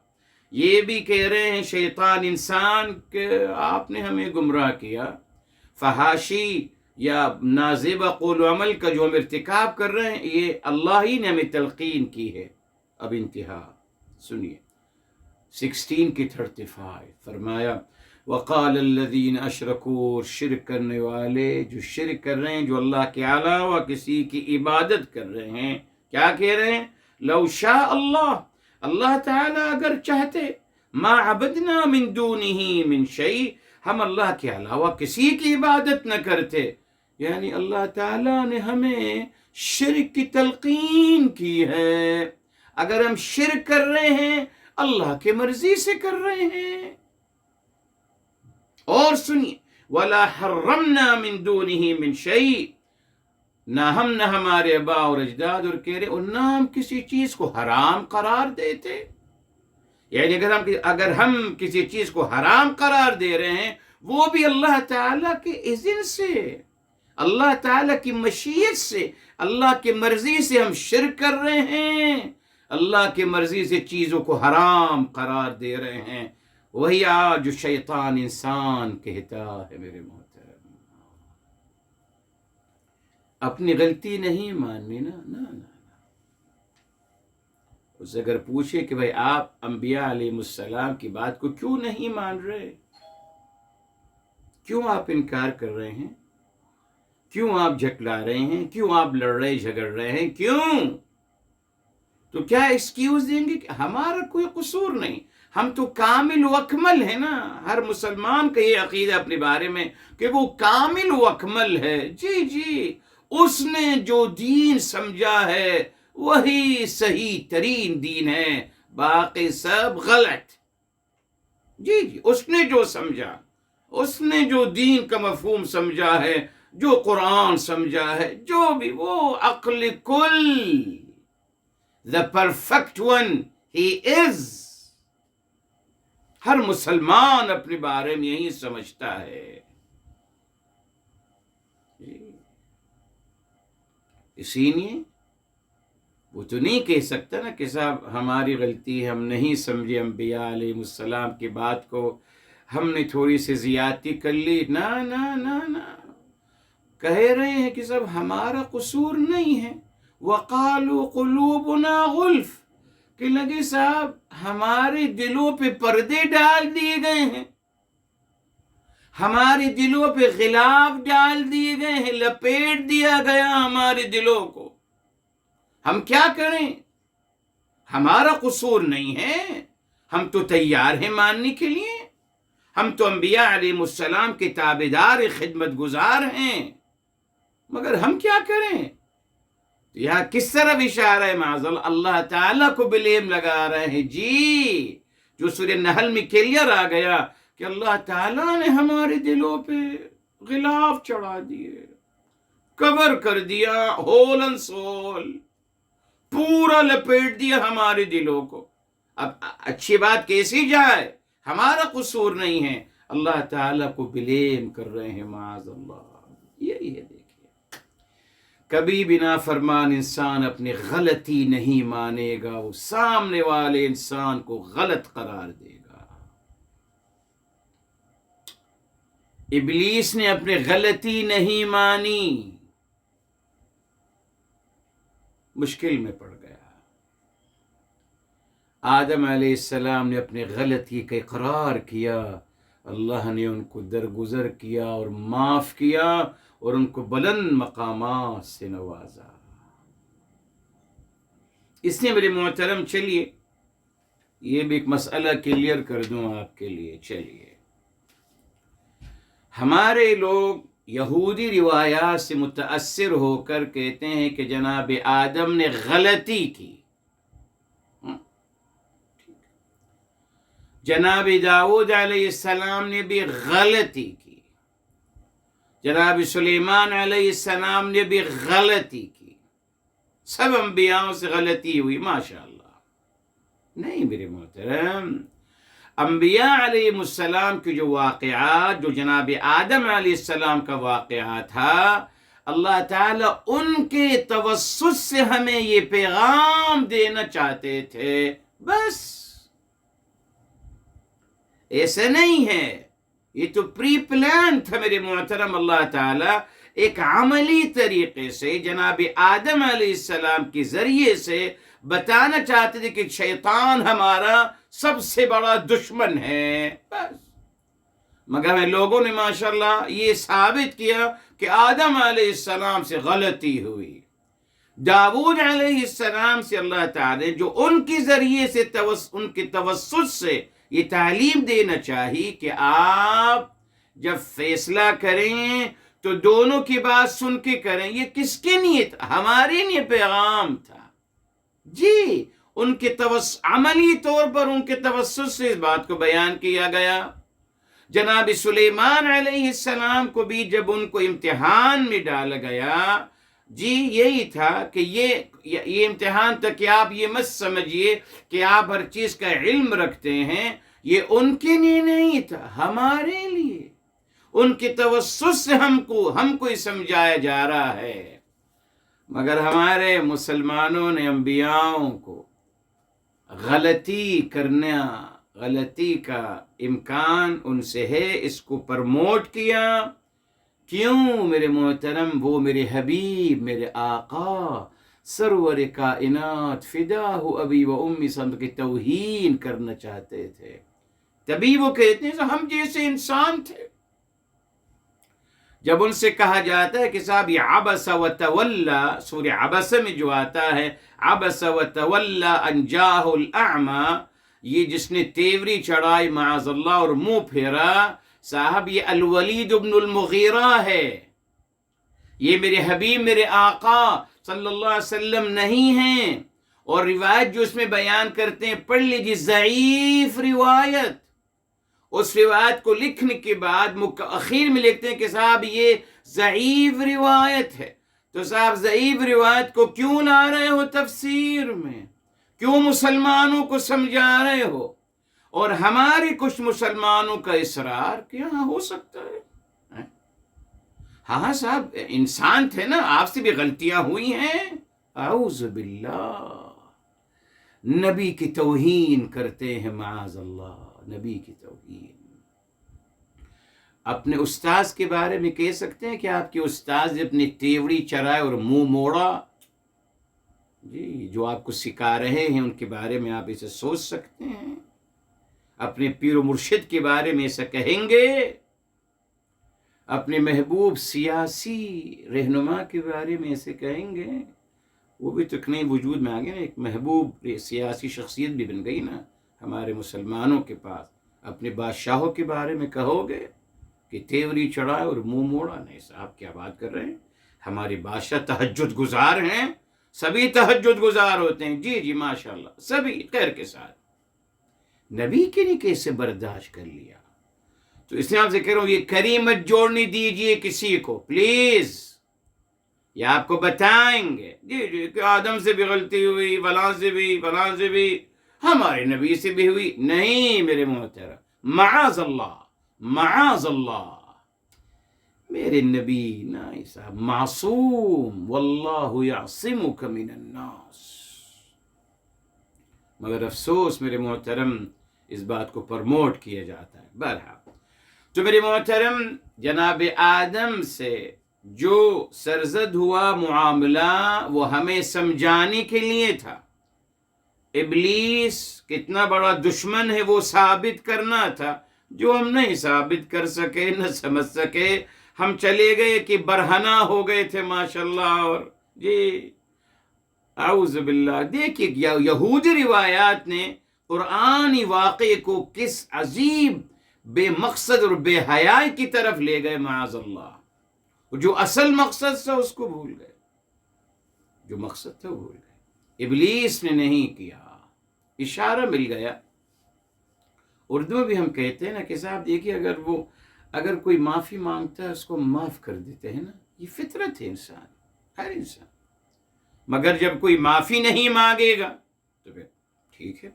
یہ بھی کہہ رہے ہیں شیطان انسان کہ آپ نے ہمیں گمراہ کیا. فحاشی یا نازیبہ قول و عمل کا جو ہم ارتکاب کر رہے ہیں، یہ اللہ ہی نے ہمیں تلقین کی ہے. اب انتہا سنیے 16 کی 35. فرمایا وقال الذین اشرکوا، شرک کرنے والے جو شرک کر رہے ہیں، جو اللہ کے علاوہ کسی کی عبادت کر رہے ہیں، کیا کہہ رہے ہیں؟ لو شاء اللہ، اللہ تعالیٰ اگر چاہتے، ما عبدنا من دونہ من شیء، ہم اللہ کے علاوہ کسی کی عبادت نہ کرتے. یعنی اللہ تعالیٰ نے ہمیں شرک کی تلقین کی ہے. اگر ہم شرک کر رہے ہیں اللہ کے مرضی سے کر رہے ہیں. اور سنیے وَلَا حَرَّمْنَا مِن دُونِهِ مِن شَيْءٍ، نہ ہم نہ ہمارے آباء اور اجداد اور کہہ رہے، اور نہ ہم کسی چیز کو حرام قرار دیتے. یعنی اگر ہم کسی چیز کو حرام قرار دے رہے ہیں، وہ بھی اللہ تعالیٰ کے اذن سے، اللہ تعالیٰ کی مشیت سے، اللہ کی مرضی سے ہم شرک کر رہے ہیں، اللہ کی مرضی سے چیزوں کو حرام قرار دے رہے ہیں. وہی آج جو شیطان انسان کہتا ہے میرے محترم، اپنی غلطی نہیں ماننی نا. اس اگر پوچھے کہ بھائی آپ انبیاء علیہ السلام کی بات کو کیوں نہیں مان رہے، کیوں آپ انکار کر رہے ہیں، کیوں آپ جھٹلا رہے ہیں، کیوں آپ لڑ رہے جھگڑ رہے ہیں، کیوں؟ تو کیا ایکسکیوز دیں گے کہ ہمارا کوئی قصور نہیں، ہم تو کامل و اکمل ہے نا. ہر مسلمان کا یہ عقیدہ اپنے بارے میں کہ وہ کامل و اکمل ہے. جی اس نے جو دین سمجھا ہے وہی صحیح ترین دین ہے، باقی سب غلط. جی اس نے جو سمجھا، اس نے جو دین کا مفہوم سمجھا ہے، جو قرآن سمجھا ہے، جو بھی، وہ عقل کل، the perfect one he is. ہر مسلمان اپنے بارے میں یہی سمجھتا ہے. اسی لیے وہ تو نہیں کہہ سکتا نا کہ صاحب ہماری غلطی ہے، ہم نہیں سمجھے انبیاء علیہ السلام کی بات کو، ہم نے تھوڑی سی زیادتی کر لی. نا کہہ رہے ہیں کہ صاحب ہمارا قصور نہیں ہے. وقالوا قلوبنا غلف، کہ لگے صاحب ہمارے دلوں پہ پردے ڈال دیے گئے ہیں، ہمارے دلوں پہ غلاف ڈال دیے گئے ہیں، لپیٹ دیا گیا ہمارے دلوں کو. ہم کیا کریں؟ ہمارا قصور نہیں ہے، ہم تو تیار ہیں ماننے کے لیے. ہم تو انبیاء علیہ السلام کے تابعدار خدمت گزار ہیں، مگر ہم کیا کریں؟ یہاں کس طرح اشارہ ہے معاذ اللہ تعالیٰ کو بلیم لگا رہے ہیں. جی جو سورہ نحل میں کلیئر آ گیا کہ اللہ تعالیٰ نے ہمارے دلوں پہ غلاف چڑھا دیے. کور کر دیا، ہول اینڈ سول، پورا لپیٹ دیا ہمارے دلوں کو۔ اب اچھی بات کیسی جائے، ہمارا قصور نہیں ہے، اللہ تعالیٰ کو بلیم کر رہے ہیں، معاذ اللہ۔ یہی ہے، دیکھیے کبھی بھی نافرمان انسان اپنی غلطی نہیں مانے گا، وہ سامنے والے انسان کو غلط قرار دے گا۔ ابلیس نے اپنی غلطی نہیں مانی، مشکل میں پڑ گیا۔ آدم علیہ السلام نے اپنی غلطی کا اقرار کیا، اللہ نے ان کو درگزر کیا اور معاف کیا اور ان کو بلند مقامات سے نوازا۔ اس نے میرے محترم، چلیے یہ بھی ایک مسئلہ کلیئر کر دوں آپ کے لیے۔ چلیے، ہمارے لوگ یہودی روایات سے متاثر ہو کر کہتے ہیں کہ جناب آدم نے غلطی کی، جناب داؤد علیہ السلام نے بھی غلطی کی، جناب سلیمان علیہ السلام نے بھی غلطی کی، سب انبیاءوں سے غلطی ہوئی، ماشاءاللہ۔ نہیں میرے محترم، انبیاء علیہ السلام کے جو واقعات، جو جناب آدم علیہ السلام کا واقعہ تھا، اللہ تعالیٰ ان کے توسط سے ہمیں یہ پیغام دینا چاہتے تھے، بس ایسا نہیں ہے، یہ تو پری پلان تھا میرے محترم۔ اللہ تعالیٰ ایک عملی طریقے سے جناب آدم علیہ السلام کے ذریعے سے بتانا چاہتے تھے کہ شیطان ہمارا سب سے بڑا دشمن ہے، بس۔ مگر ہمیں لوگوں نے ماشاءاللہ یہ ثابت کیا کہ آدم علیہ السلام سے غلطی ہوئی، داؤد علیہ السلام سے اللہ تعالیٰ جو ان کے ذریعے سے ان کے توسط سے یہ تعلیم دینا چاہیے کہ آپ جب فیصلہ کریں تو دونوں کی بات سن کے کریں۔ یہ کس کے لیے تھا؟ ہمارے لیے پیغام تھا جی، ان کے عملی طور پر ان کے توسط سے اس بات کو بیان کیا گیا۔ جناب سلیمان علیہ السلام کو بھی جب ان کو امتحان میں ڈالا گیا، جی یہی تھا کہ یہ امتحان تھا کہ آپ یہ مت سمجھیے کہ آپ ہر چیز کا علم رکھتے ہیں، یہ ان کے لیے نہیں تھا، ہمارے لیے، ان کے توسط سے ہم کو ہی سمجھایا جا رہا ہے۔ مگر ہمارے مسلمانوں نے انبیاءوں کو غلطی کا امکان ان سے ہے، اس کو پرموٹ کیا۔ کیوں میرے محترم؟ وہ میرے حبیب، میرے آقا، سرور کائنات، فداہ ابی و امی سب کی توہین کرنا چاہتے تھے، تبھی وہ کہتے ہیں ہم جیسے انسان تھے۔ جب ان سے کہا جاتا ہے کہ صاحب یہ عبس و تولا، سورہ عبس میں جو آتا ہے عبس و تولا ان جاہ الاعمی، یہ جس نے تیوری چڑھائی معاذ اللہ اور منہ پھیرا، صاحب یہ الولید ابن المغیرہ ہے، یہ میرے حبیب، میرے آقا صلی اللہ علیہ وسلم نہیں ہیں۔ اور روایت جو اس میں بیان کرتے ہیں، پڑھ لیجیے، ضعیف روایت، اس روایت کو لکھنے کے بعد اخیر میں لکھتے ہیں کہ صاحب یہ ضعیف روایت ہے۔ تو صاحب ضعیف روایت کو کیوں لا رہے ہو تفسیر میں؟ کیوں مسلمانوں کو سمجھا رہے ہو؟ اور ہمارے کچھ مسلمانوں کا اصرار کیا ہو سکتا ہے؟ ہاں صاحب انسان تھے نا، آپ سے بھی غلطیاں ہوئی ہیں، اعوذ باللہ، نبی کی توہین کرتے ہیں، معاذ اللہ، نبی کی توہین۔ اپنے استاذ کے بارے میں کہہ سکتے ہیں کہ آپ کے استاذ نے اپنی تیوڑی چرائے اور منہ موڑا؟ جی، جو آپ کو سکھا رہے ہیں ان کے بارے میں آپ اسے سوچ سکتے ہیں؟ اپنے پیر و مرشد کے بارے میں ایسا کہیں گے؟ اپنے محبوب سیاسی رہنما کے بارے میں ایسے کہیں گے؟ وہ بھی تو نئی وجود میں آ گیا نا، ایک محبوب سیاسی شخصیت بھی بن گئی نا ہمارے مسلمانوں کے پاس۔ اپنے بادشاہوں کے بارے میں کہو گے کہ تیوری چڑھائے اور منہ موڑا؟ نہیں صاحب، کیا بات کر رہے ہیں؟ ہمارے بادشاہ تہجد گزار ہیں، سبھی تہجد گزار ہوتے ہیں، جی جی ماشاءاللہ، سبھی خیر کے ساتھ۔ نبی کے لیے کیسے برداشت کر لیا؟ تو اس لیے آپ سے کہہ رہا ہوں، یہ کریمت جوڑنے دیجئے کسی کو پلیز۔ یا آپ کو بتائیں گے جی جی کہ آدم سے بھی غلطی ہوئی، فلاں سے بھی، فلاں سے بھی، ہمارے نبی سے بھی ہوئی. نہیں میرے محترم، معاذ اللہ، معاذ اللہ، میرے نبی نہیں صاحب معصوم، واللہ یعصمک من الناس. مگر افسوس میرے محترم اس بات کو پرموٹ کیا جاتا ہے. بہرحال تو میرے محترم جناب آدم سے جو سرزد ہوا معاملہ وہ ہمیں سمجھانے کے لیے تھا. ابلیس کتنا بڑا دشمن ہے وہ ثابت کرنا تھا، جو ہم نہیں ثابت کر سکے، نہ سمجھ سکے. ہم چلے گئے کہ برہنہ ہو گئے تھے ماشاءاللہ. اور جی اعوذ باللہ، دیکھیے یہودی روایات نے قرآنی واقعے کو کس عجیب بے مقصد اور بے حیائی کی طرف لے گئے معاذ اللہ. جو اصل مقصد تھا اس کو بھول گئے، جو مقصد تھا وہ بھول گئے. ابلیس نے نہیں کیا، اشارہ مل گیا. اردو میں بھی ہم کہتے ہیں نا کہ صاحب دیکھیے اگر کوئی معافی مانگتا ہے اس کو معاف کر دیتے ہیں نا، یہ فطرت ہے انسان، ہر انسان. مگر جب کوئی معافی نہیں مانگے گا تو پھر ٹھیک ہے.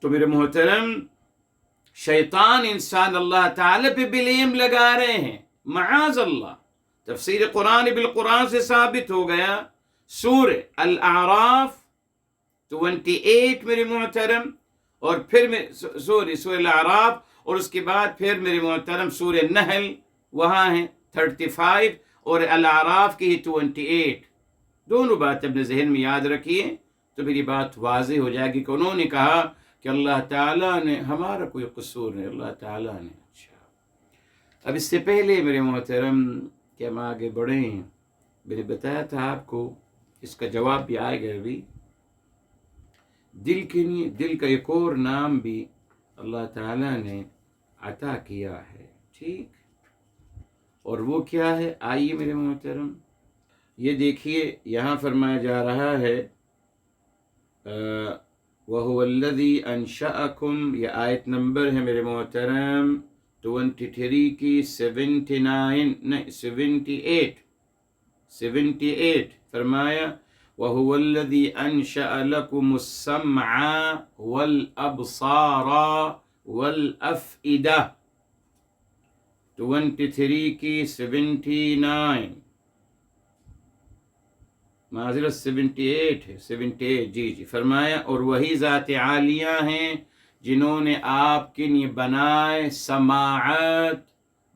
تو میرے محترم شیطان انسان اللہ تعالی پہ بلیم لگا رہے ہیں معاذ اللہ. تفسیر قرآن بالقرآن سے ثابت ہو گیا. سورہ الاعراف 28 میرے محترم، اور پھر سورہ الاعراف، اور اس کے بعد پھر میرے محترم سورہ نحل وہاں ہیں 35 اور الاعراف کی 28. دونوں بات اپنے ذہن میں یاد رکھیے تو میری بات واضح ہو جائے گی کہ انہوں نے کہا کہ اللہ تعالیٰ نے، ہمارا کوئی قصور نہیں، اللہ تعالیٰ نے. اچھا اب اس سے پہلے میرے محترم کہ ہم آگے بڑھیں، میں نے بتایا تھا آپ کو، اس کا جواب بھی آئے گا ابھی. دل کے لیے دل کا ایک اور نام بھی اللہ تعالیٰ نے عطا کیا ہے، ٹھیک؟ اور وہ کیا ہے؟ آئیے میرے محترم یہ دیکھیے، یہاں فرمایا جا رہا ہے وَهُوَ الَّذِي أَنشَأَكُمْ، یہ آیت نمبر ہے میرے محترم 23 کی 78. فرمایا وَهُوَ الَّذِي أَنشَأَ لَكُمُ السَّمْعَ وَالْأَبْصَارَ وَالْأَفْئِدَةَ. 23 کی 79، معذرت 78 ہے، 78 جی. فرمایا اور وہی ذات عالیہ ہیں جنہوں نے آپ کے لیے بنائے سماعت،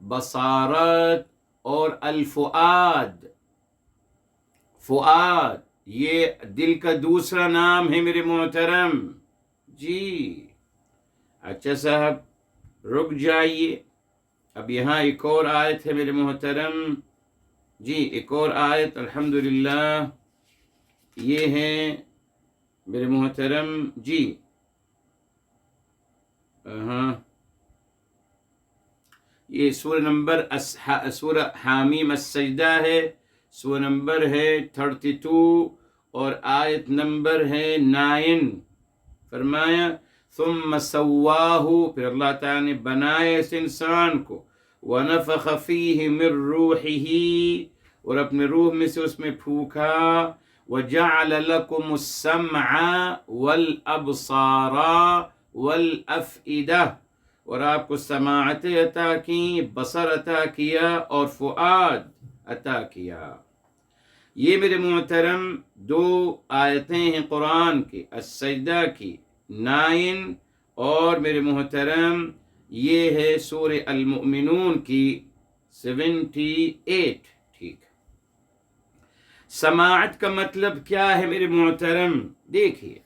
بصارت اور الفؤاد. فؤاد یہ دل کا دوسرا نام ہے میرے محترم جی. اچھا صاحب رک جائیے، اب یہاں ایک اور آیت ہے میرے محترم جی، ایک اور آیت الحمدللہ یہ ہے میرے محترم جی. یہ سورہ نمبر سورہ حامیم السجدہ ہے، سورہ نمبر ہے 32 اور آیت نمبر ہے 9. فرمایا ثم سواہ، پھر اللہ تعالیٰ نے بنایا اس انسان کو، ونفخ فیہ من روحہ، اور اپنے روح میں سے اس میں پھونکا، وجعل لکم السمع والابصار والافئدہ، اور آپ کو سماعت عطا کی، بصر عطا کیا اور فؤاد عطا کیا. یہ میرے محترم 2 آیتیں ہیں قرآن کی، السجدہ کی 9 اور میرے محترم یہ ہے سورہ المؤمنون کی 78. ٹھیک، سماعت کا مطلب کیا ہے میرے محترم؟ دیکھیے،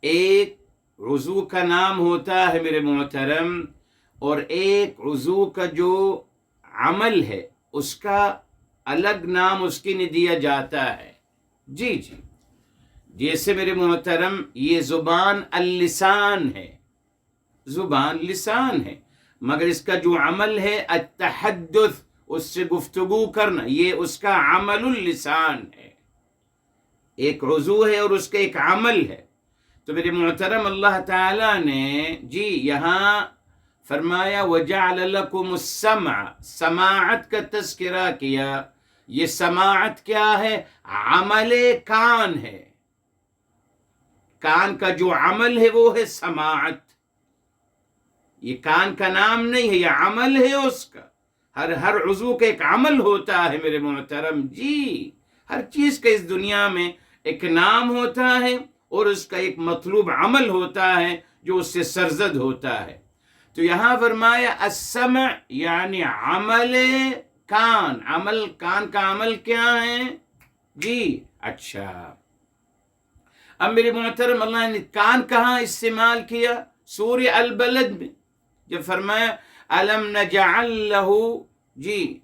ایک عضو کا نام ہوتا ہے میرے محترم، اور ایک عضو کا جو عمل ہے اس کا الگ نام اس کے لیے دیا جاتا ہے. جی جی، جیسے میرے محترم یہ زبان اللسان ہے، زبان لسان ہے، مگر اس کا جو عمل ہے التحدث، اس سے گفتگو کرنا، یہ اس کا عمل اللسان ہے. ایک عضو ہے اور اس کا ایک عمل ہے. تو میرے محترم اللہ تعالیٰ نے جی یہاں فرمایا وَجَعَلَ لَكُمُ السَّمْعَ، سماعت کا تذکرہ کیا. یہ سماعت کیا ہے؟ عمل کان ہے. کان کا جو عمل ہے وہ ہے سماعت. یہ کان کا نام نہیں ہے، یہ عمل ہے اس کا. ہر عضو کا ایک عمل ہوتا ہے میرے محترم. جی ہر چیز کا اس دنیا میں ایک نام ہوتا ہے اور اس کا ایک مطلوب عمل ہوتا ہے جو اس سے سرزد ہوتا ہے. تو یہاں فرمایا السمع یعنی عمل کان. کان کا عمل کیا ہے؟ جی اچھا. اب میرے محترم اللہ نے کان کہاں استعمال کیا؟ سورہ البلد میں جب فرمایا الم نجعل لہ، جی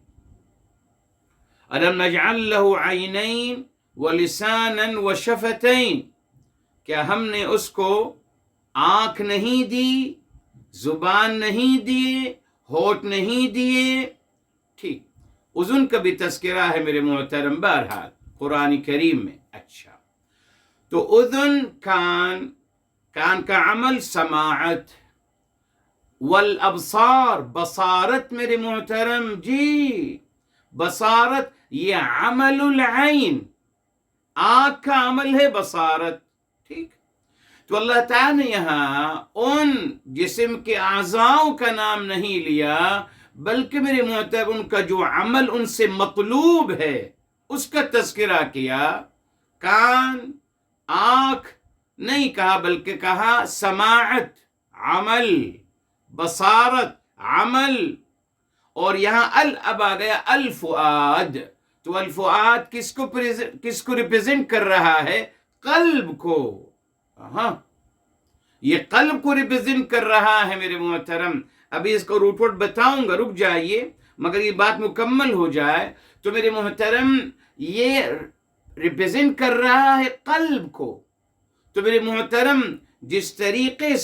الم نجعل لہ عینین ولسانا وشفتین، کیا ہم نے اس کو آنکھ نہیں دی، زبان نہیں دیے، ہونٹ نہیں دیے. ٹھیک، اذن کا بھی تذکرہ ہے میرے محترم بہرحال قرآن کریم میں. اچھا، تو اذن کان کا عمل سماعت. والابصار بصارت میرے محترم. جی بصارت یہ عمل العین، آنکھ کا عمل ہے بصارت. ٹھیک، تو اللہ تعالیٰ نے یہاں ان جسم کے اعضاؤں کا نام نہیں لیا بلکہ میرے محترم ان کا جو عمل ان سے مطلوب ہے اس کا تذکرہ کیا. کان آنکھ نہیں کہا بلکہ کہا سماعت عمل، بصارت عمل. اور یہاں اب آ گیا الفؤاد. تو الفؤاد کس کو ریپرزینٹ کر رہا ہے؟ قلب کو. ہاں، یہ قلب کو ریپرزینٹ کر رہا ہے میرے محترم. ابھی اس کو روٹ وٹ بتاؤں گا، رک جائیے، مگر یہ بات مکمل ہو جائے. تو میرے محترم یہ ریپرزینٹ کر رہا ہے قلب کو. تو میرے محترم جس طریقے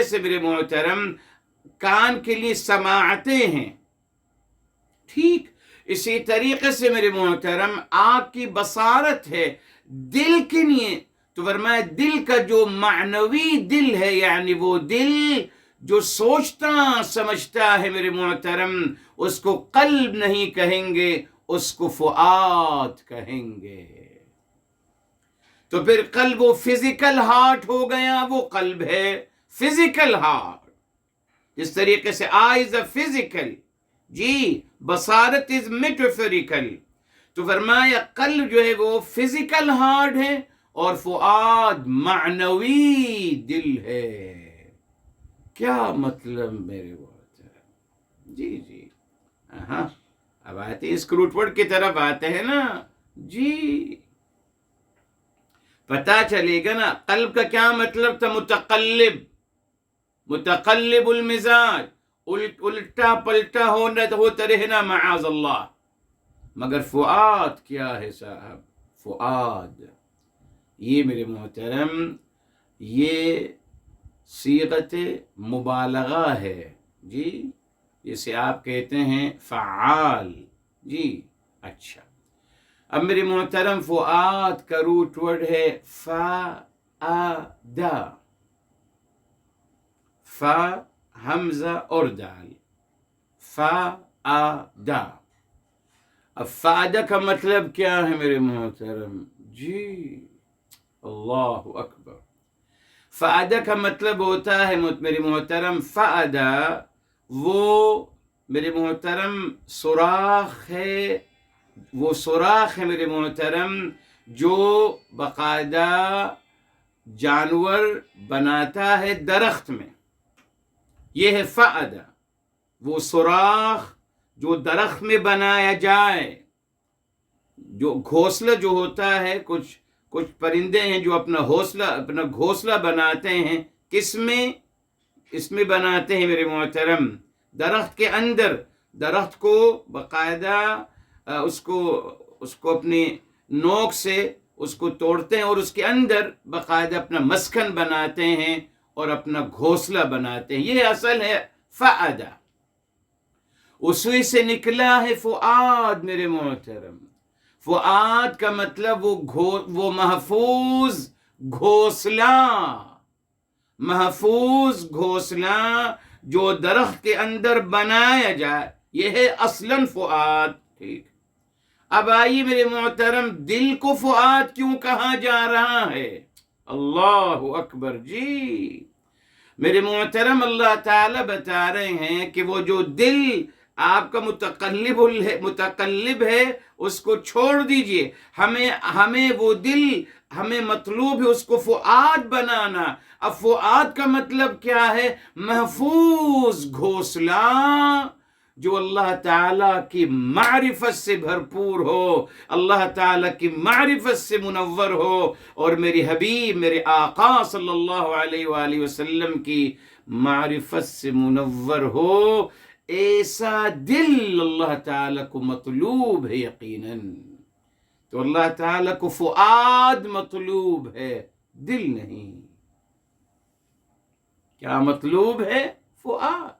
سے میرے محترم کان کے لیے سماعتیں ہیں، ٹھیک اسی طریقے سے میرے محترم آنکھ کی بصارت ہے. دل کے لیے تو فرمایا دل کا جو معنوی دل ہے، یعنی وہ دل جو سوچتا سمجھتا ہے میرے محترم، اس کو قلب نہیں کہیں گے، اس کو فؤاد کہیں گے. تو پھر قلب وہ فزیکل ہارٹ ہو گیا، وہ قلب ہے فزیکل ہارٹ. اس طریقے سے آئیز فزیکل، جی بصارت از میٹافیریکل. تو فرمایا قلب جو ہے وہ فزیکل ہارٹ ہے اور فؤاد معنوی دل ہے. کیا مطلب میرے محترم؟ جی ہاں، اب آتے ہیں اسکروٹ ورڈ کی طرف آتے ہیں نا. جی پتا چلے گا نا قلب کا کیا مطلب تھا؟ متقلب المزاج، الٹا پلٹا ہوتا رہنا معاذ اللہ. مگر فؤاد کیا ہے صاحب؟ فؤاد یہ میرے محترم یہ صیغت مبالغہ ہے. جی جسے آپ کہتے ہیں فعال. جی اچھا، اب میرے محترم فؤاد کا روٹ ورڈ ہے فادا. فا حمزہ اور دال، فادا. اب فادا کا مطلب کیا ہے میرے محترم؟ جی اللہ اکبر. فادا کا مطلب ہوتا ہے میرے محترم فادا وہ میرے محترم سوراخ ہے. وہ سوراخ ہے میرے محترم جو باقاعدہ جانور بناتا ہے درخت میں. یہ ہے فادا، وہ سوراخ جو درخت میں بنایا جائے. جو گھونسلہ جو ہوتا ہے، کچھ پرندے ہیں جو اپنا گھونسلہ بناتے ہیں. کس میں؟ اس میں بناتے ہیں میرے محترم درخت کے اندر. درخت کو باقاعدہ اس کو اپنی نوک سے اس کو توڑتے ہیں اور اس کے اندر باقاعدہ اپنا مسکن بناتے ہیں اور اپنا گھونسلہ بناتے ہیں. یہ اصل ہے فادا. اسی سے نکلا ہے فؤاد میرے محترم. فؤاد کا مطلب وہ محفوظ گھونسلہ جو درخت کے اندر بنایا جائے، یہ ہے اصلاً فؤاد. ٹھیک. اب آئیے میرے محترم، دل کو فؤاد کیوں کہا جا رہا ہے؟ اللہ اکبر. جی میرے محترم، اللہ تعالی بتا رہے ہیں کہ وہ جو دل آپ کا متقلب ہے اس کو چھوڑ دیجئے. ہمیں وہ دل، ہمیں مطلوب ہے اس کو فؤاد بنانا. اب فؤاد کا مطلب کیا ہے؟ محفوظ گھونسلہ جو اللہ تعالیٰ کی معرفت سے بھرپور ہو، اللہ تعالیٰ کی معرفت سے منور ہو، اور میرے حبیب، میرے آقا صلی اللہ علیہ وآلہ وسلم کی معرفت سے منور ہو. ایسا دل اللہ تعالیٰ کو مطلوب ہے یقیناً. تو اللہ تعالیٰ کو فؤاد مطلوب ہے، دل نہیں. کیا مطلوب ہے؟ فؤاد.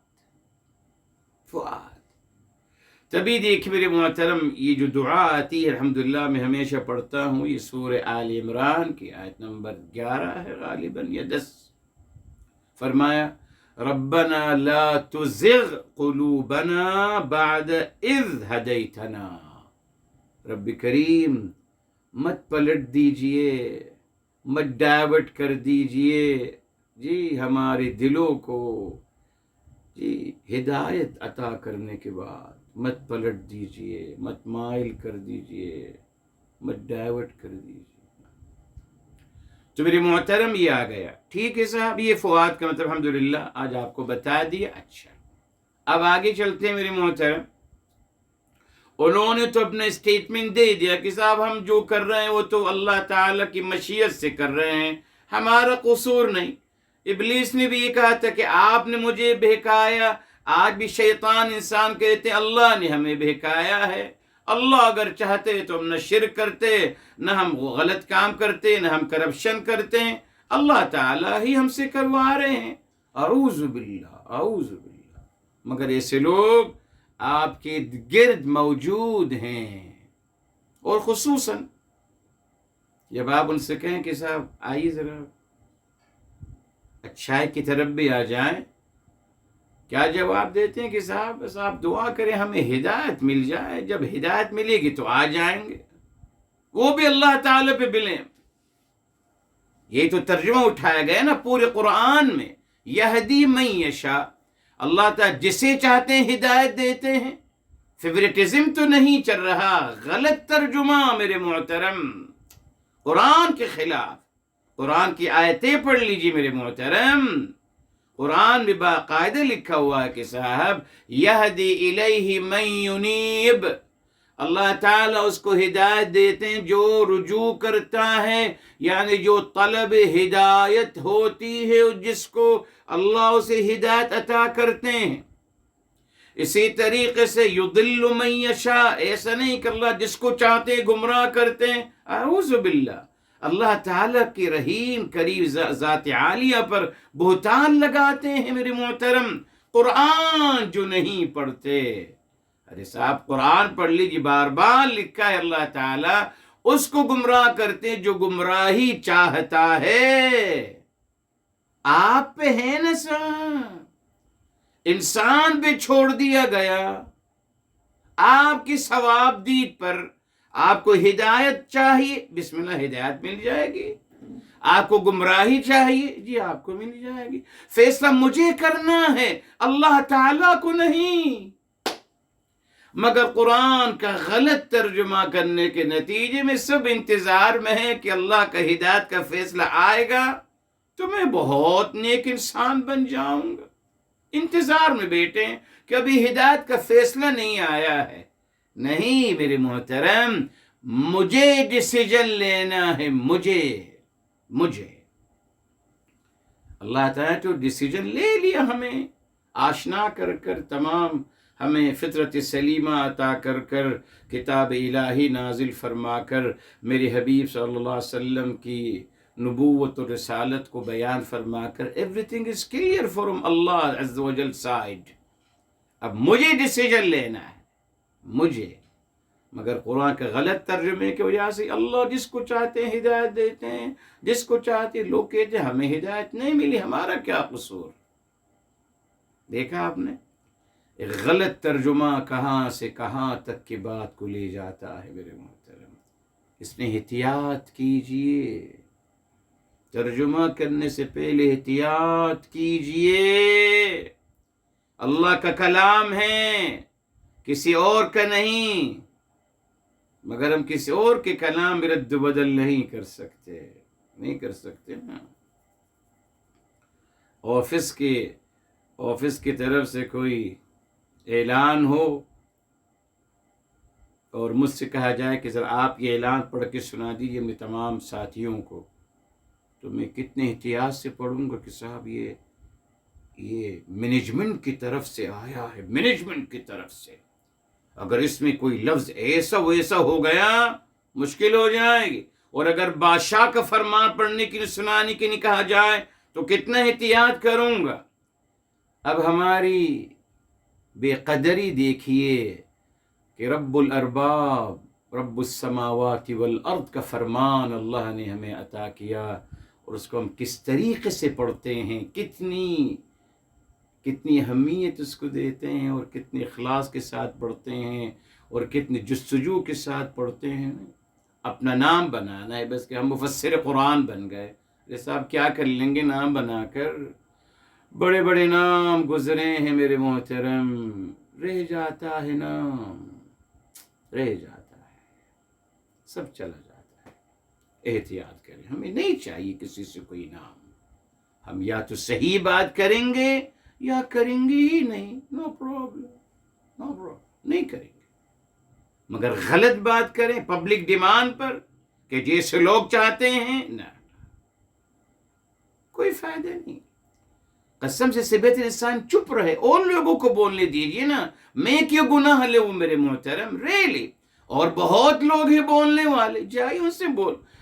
تبھی دیکھ میرے محترم، یہ جو دعا آتی ہے الحمدللہ میں ہمیشہ پڑھتا ہوں، یہ سورہ آل عمران کی آیت نمبر 11 ہے غالباً یا 10. فرمایا ربنا لا تزغ قلوبنا بعد اذ ہدیتنا. رب کریم مت پلٹ دیجئے، مت ڈائیورٹ کر دیجئے جی ہمارے دلوں کو، جی ہدایت عطا کرنے کے بعد مت پلٹ دیجئے، مت مائل کر دیجئے، مت ڈائیورٹ کر دیجئے. تو میرے محترم یہ آ گیا. ٹھیک ہے صاحب، یہ فؤاد کا مطلب الحمدللہ آج آپ کو بتا دیا. اچھا اب آگے چلتے ہیں میرے محترم. انہوں نے تو اپنا اسٹیٹمنٹ دے دیا کہ صاحب ہم جو کر رہے ہیں وہ تو اللہ تعالیٰ کی مشیت سے کر رہے ہیں، ہمارا قصور نہیں. ابلیس نے بھی یہ کہا تھا کہ آپ نے مجھے بہکایا. آج بھی شیطان انسان کہتے ہیں اللہ نے ہمیں بہکایا ہے. اللہ اگر چاہتے تو ہم نہ شرک کرتے، نہ ہم غلط کام کرتے، نہ ہم کرپشن کرتے ہیں. اللہ تعالیٰ ہی ہم سے کروا رہے ہیں. اعوذ باللہ، اعوذ باللہ. مگر ایسے لوگ آپ کے گرد موجود ہیں، اور خصوصاً جب آپ ان سے کہیں کہ صاحب آئیے ذرا اچھائی کی طرف بھی آ جائیں، کیا جواب دیتے ہیں کہ صاحب بس آپ دعا کریں ہمیں ہدایت مل جائے، جب ہدایت ملے گی تو آ جائیں گے. وہ بھی اللہ تعالیٰ پہ بلیں. یہ تو ترجمہ اٹھایا گیا نا پورے قرآن میں، یہدی من یشاء. اللہ تعالیٰ جسے چاہتے ہیں ہدایت دیتے ہیں. فیوریٹزم تو نہیں چل رہا، غلط ترجمہ میرے محترم، قرآن کے خلاف. قرآن کی آیتیں پڑھ لیجیے میرے محترم. قرآن میں باقاعدہ لکھا ہوا ہے کہ صاحب یہدی الیہ من ینیب. اللہ تعالیٰ اس کو ہدایت دیتے ہیں جو رجوع کرتا ہے، یعنی جو طلب ہدایت ہوتی ہے جس کو اللہ اسے ہدایت عطا کرتے ہیں. اسی طریقے سے یضل من یشاء، ایسا نہیں کہ اللہ جس کو چاہتے گمراہ کرتے ہیں. اعوذ باللہ. اللہ تعالیٰ کی رحیم کریم ذات عالیہ پر بہتان لگاتے ہیں میرے محترم. قرآن جو نہیں پڑھتے، ارے صاحب قرآن پڑھ لیجیے، بار بار لکھا ہے اللہ تعالیٰ اس کو گمراہ کرتے جو گمراہی چاہتا ہے. آپ پہ ہے نا صاحب، انسان پہ چھوڑ دیا گیا. آپ کی ثواب دید پر آپ کو ہدایت چاہیے، بسم اللہ ہدایت مل جائے گی. آپ کو گمراہی چاہیے، جی آپ کو مل جائے گی. فیصلہ مجھے کرنا ہے، اللہ تعالیٰ کو نہیں. مگر قرآن کا غلط ترجمہ کرنے کے نتیجے میں سب انتظار میں ہیں کہ اللہ کا ہدایت کا فیصلہ آئے گا تو میں بہت نیک انسان بن جاؤں گا. انتظار میں بیٹھے ہیں کہ ابھی ہدایت کا فیصلہ نہیں آیا ہے. نہیں میرے محترم، مجھے ڈیسیجن لینا ہے. مجھے اللہ تعالیٰ تو ڈیسیجن لے لیا، ہمیں آشنا کر کر، تمام ہمیں فطرت سلیمہ عطا کر کر، کتاب الہی نازل فرما کر، میرے حبیب صلی اللہ علیہ وسلم کی نبوت و رسالت کو بیان فرما کر. ایوریتھنگ از کلیئر فرام اللہ عز و جل سائڈ. اب مجھے ڈیسیجن لینا ہے، مجھے. مگر قرآن کے غلط ترجمے کی وجہ سے اللہ جس کو چاہتے ہیں ہدایت دیتے ہیں، جس کو چاہتے ہیں. لوگ کہتے ہیں ہمیں ہدایت نہیں ملی، ہمارا کیا قصور. دیکھا آپ نے ایک غلط ترجمہ کہاں سے کہاں تک کی بات کو لے جاتا ہے میرے محترم. اس میں احتیاط کیجئے، ترجمہ کرنے سے پہلے احتیاط کیجئے. اللہ کا کلام ہے، کسی اور کا نہیں، مگر ہم کسی اور کے کلام رد و بدل نہیں کر سکتے نا. آفس کی طرف سے کوئی اعلان ہو اور مجھ سے کہا جائے کہ ذرا آپ یہ اعلان پڑھ کے سنا دیجیے میں تمام ساتھیوں کو، تو میں کتنے احتیاط سے پڑھوں گا کہ صاحب یہ مینجمنٹ کی طرف سے آیا ہے، مینجمنٹ کی طرف سے، اگر اس میں کوئی لفظ ایسا ویسا ہو گیا مشکل ہو جائے گی. اور اگر بادشاہ کا فرمان پڑھنے کی سنانے کی نہیں کہا جائے تو کتنا احتیاط کروں گا. اب ہماری بے قدری دیکھیے کہ رب الارباب، رب السماوات والارض کا فرمان اللہ نے ہمیں عطا کیا، اور اس کو ہم کس طریقے سے پڑھتے ہیں، کتنی اہمیت اس کو دیتے ہیں، اور کتنے اخلاص کے ساتھ پڑھتے ہیں، اور کتنے جستجو کے ساتھ پڑھتے ہیں. اپنا نام بنانا ہے بس کہ ہم مفسر قرآن بن گئے. جیسا آپ کیا کر لیں گے نام بنا کر؟ بڑے بڑے نام گزرے ہیں میرے محترم، رہ جاتا ہے نام، رہ جاتا ہے، سب چلا جاتا ہے. احتیاط کریں، ہمیں نہیں چاہیے کسی سے کوئی نام. ہم یا تو صحیح بات کریں گے یا کریں گے ہی نہیں، نو پرابلم، نہیں کریں گے. مگر غلط بات کریں پبلک ڈیمانڈ پر کہ جیسے لوگ چاہتے ہیں، نہ، کوئی فائدہ نہیں. قسم سے بہتر انسان چپ رہے، اور لوگوں کو بولنے دیجیے نا. میں کیوں گناہ لے وہ میرے محترم، ریلی. اور بہت لوگ ہیں بولنے والے، جائیے ان سے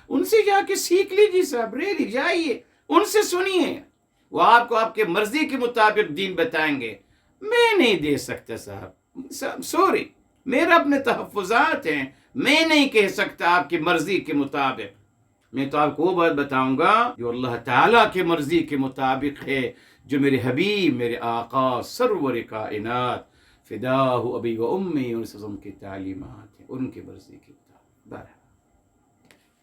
ان سے جا کے سیکھ لیجیے صاحب، ریلی جائیے ان سے سنیے، وہ آپ کو آپ کے مرضی کے مطابق دین بتائیں گے. میں نہیں دے سکتا صاحب، سوری، میرا اپنے تحفظات ہیں، میں نہیں کہہ سکتا آپ کی مرضی کے مطابق. میں تو آپ کو وہ بات بتاؤں گا جو اللہ تعالیٰ کی مرضی کے مطابق ہے، جو میرے حبیب، میرے آقا سرور کائنات فداہ ابی و امی، ان سے کی تعلیمات ہیں، ان کی مرضی کے مطابق. بہرحال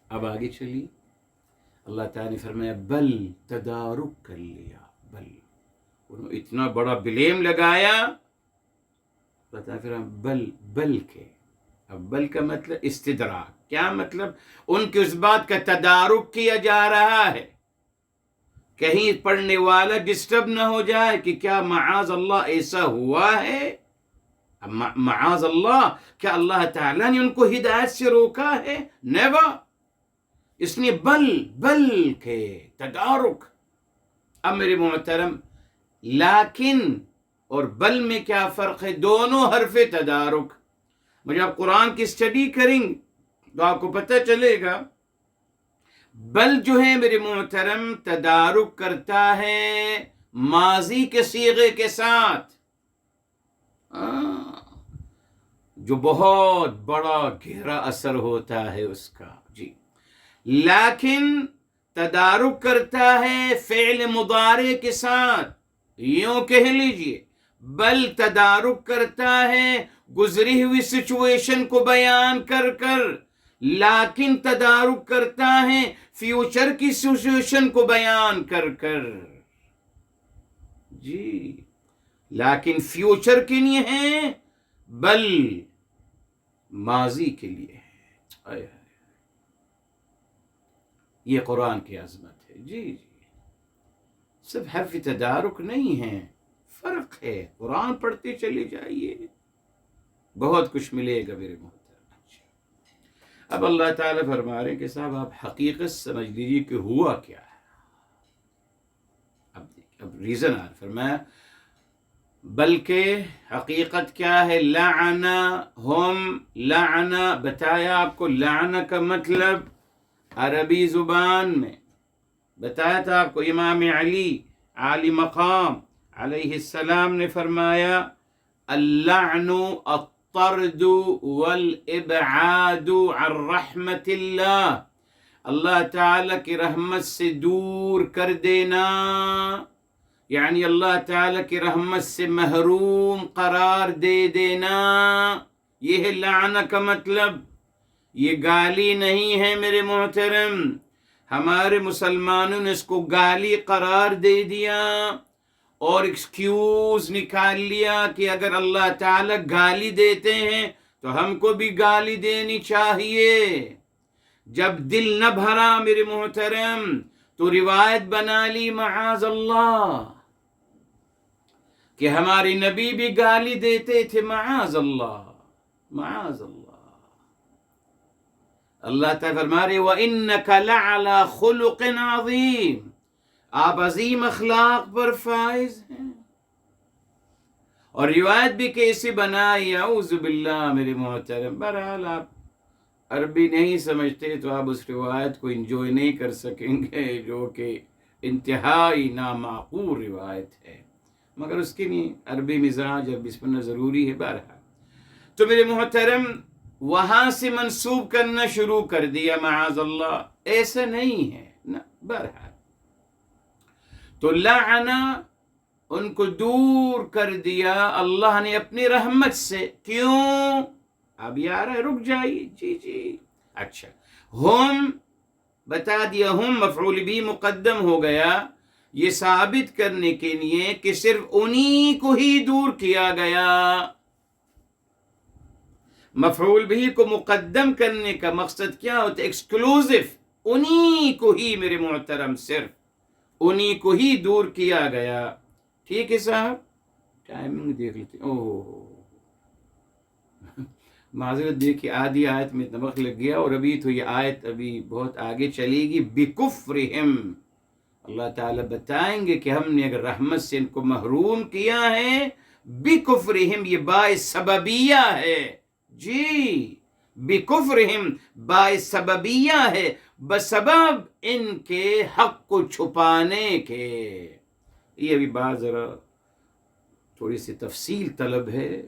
اب آگے چلیے. اللہ تعالیٰ نے فرمایا بل تدارک کر لیا، بل، انہوں نے اتنا بڑا بلیم لگایا. بتا پھر بل کے، اب بل کا مطلب استدراک. کیا مطلب؟ ان کی اس بات کا تدارک کیا جا رہا ہے، کہیں پڑھنے والا ڈسٹرب نہ ہو جائے کہ کیا معاذ اللہ ایسا ہوا ہے. معاذ اللہ، کیا اللہ تعالیٰ نے ان کو ہدایت سے روکا ہے؟ نیور. اس نے بل کے تدارک. اب میرے محترم، لیکن اور بل میں کیا فرق ہے؟ دونوں حرف تدارک. مجھے آپ قرآن کی اسٹڈی کریں تو آپ کو پتہ چلے گا. بل جو ہے میرے محترم تدارک کرتا ہے ماضی کے صیغے کے ساتھ، جو بہت بڑا گہرا اثر ہوتا ہے اس کا. جی، لیکن تدارک کرتا ہے فعل مضارع کے ساتھ. یوں کہہ لیجئے، بل تدارک کرتا ہے گزری ہوئی سچویشن کو بیان کر کر، لیکن تدارک کرتا ہے فیوچر کی سچویشن کو بیان کر کر. جی، لیکن فیوچر کے لیے ہے، بل ماضی کے لیے ہے. یہ قرآن کی عظمت ہے. جی، صرف حرف تدارک نہیں ہے، فرق ہے. قرآن پڑھتے چلے جائیے، بہت کچھ ملے گا میرے محترم. اب اللہ تعالیٰ فرما رہے ہیں کہ صاحب آپ حقیقت سمجھ لیجیے کہ ہوا کیا ہے. اب ریزن فرمایا بلکہ حقیقت کیا ہے. لعنا بتایا آپ کو. لعنا کا مطلب عربی زبان میں بتایا تھا آپ کو. امام علی عالی مقام علیہ السلام نے فرمایا اللعن الطرد والابعاد عن رحمت اللہ، اللہ تعالی کی رحمت سے دور کر دینا، یعنی اللہ تعالیٰ کی رحمت سے محروم قرار دے دینا، یہ ہے لعنہ کا مطلب۔ یہ گالی نہیں ہے میرے محترم، ہمارے مسلمانوں نے اس کو گالی قرار دے دیا اور ایکسکیوز نکال لیا کہ اگر اللہ تعالیٰ گالی دیتے ہیں تو ہم کو بھی گالی دینی چاہیے۔ جب دل نہ بھرا میرے محترم تو روایت بنا لی معاذ اللہ کہ ہمارے نبی بھی گالی دیتے تھے، معاذ اللہ معاذ اللہ۔ اللہ تعالیٰ فرما رہے وَإِنَّكَ لَعَلَى خُلُقٍ عَظِيمٍ، آپ عظیم اخلاق پر فائز ہیں۔ اور روایت بھی کیسے بنائی، اعوذ باللہ میرے محترم۔ بہرحال آپ عربی نہیں سمجھتے تو آپ اس روایت کو انجوائے نہیں کر سکیں گے، جو کہ انتہائی نامعقول روایت ہے، مگر اس کے لیے عربی مزاج عربی سننا ضروری ہے۔ بہرحال تو میرے محترم وہاں سے منسوب کرنا شروع کر دیا، معاذ اللہ، ایسا نہیں ہے نا۔ بہرحال تو لعنہ ان کو دور کر دیا اللہ نے اپنی رحمت سے۔ کیوں؟ اب یار رک جائیے، جی اچھا، ہم بتا دیا، ہم مفعول بھی مقدم ہو گیا یہ ثابت کرنے کے لیے کہ صرف انہی کو ہی دور کیا گیا۔ مفعول بھی کو مقدم کرنے کا مقصد کیا ہوتا ہے؟ ایکسکلوزیو، انہی کو ہی میرے محترم، صرف انہی کو ہی دور کیا گیا۔ ٹھیک ہے صاحب، ٹائمنگ دیکھ لیتے۔ معذرت دیکھیے، آدھی آیت میں اتنا وقت لگ گیا اور ابھی تو یہ آیت ابھی بہت آگے چلے گی۔ بِكُفْرِهِمْ، اللہ تعالیٰ بتائیں گے کہ ہم نے اگر رحمت سے ان کو محروم کیا ہے، بِكُفْرِهِمْ یہ باعث سببیہ ہے، جی بِكُفْرِهِمْ باعث سببیہ ہے، بسبب ان کے حق کو چھپانے کے۔ یہ ابھی بات ذرا تھوڑی سی تفصیل طلب ہے۔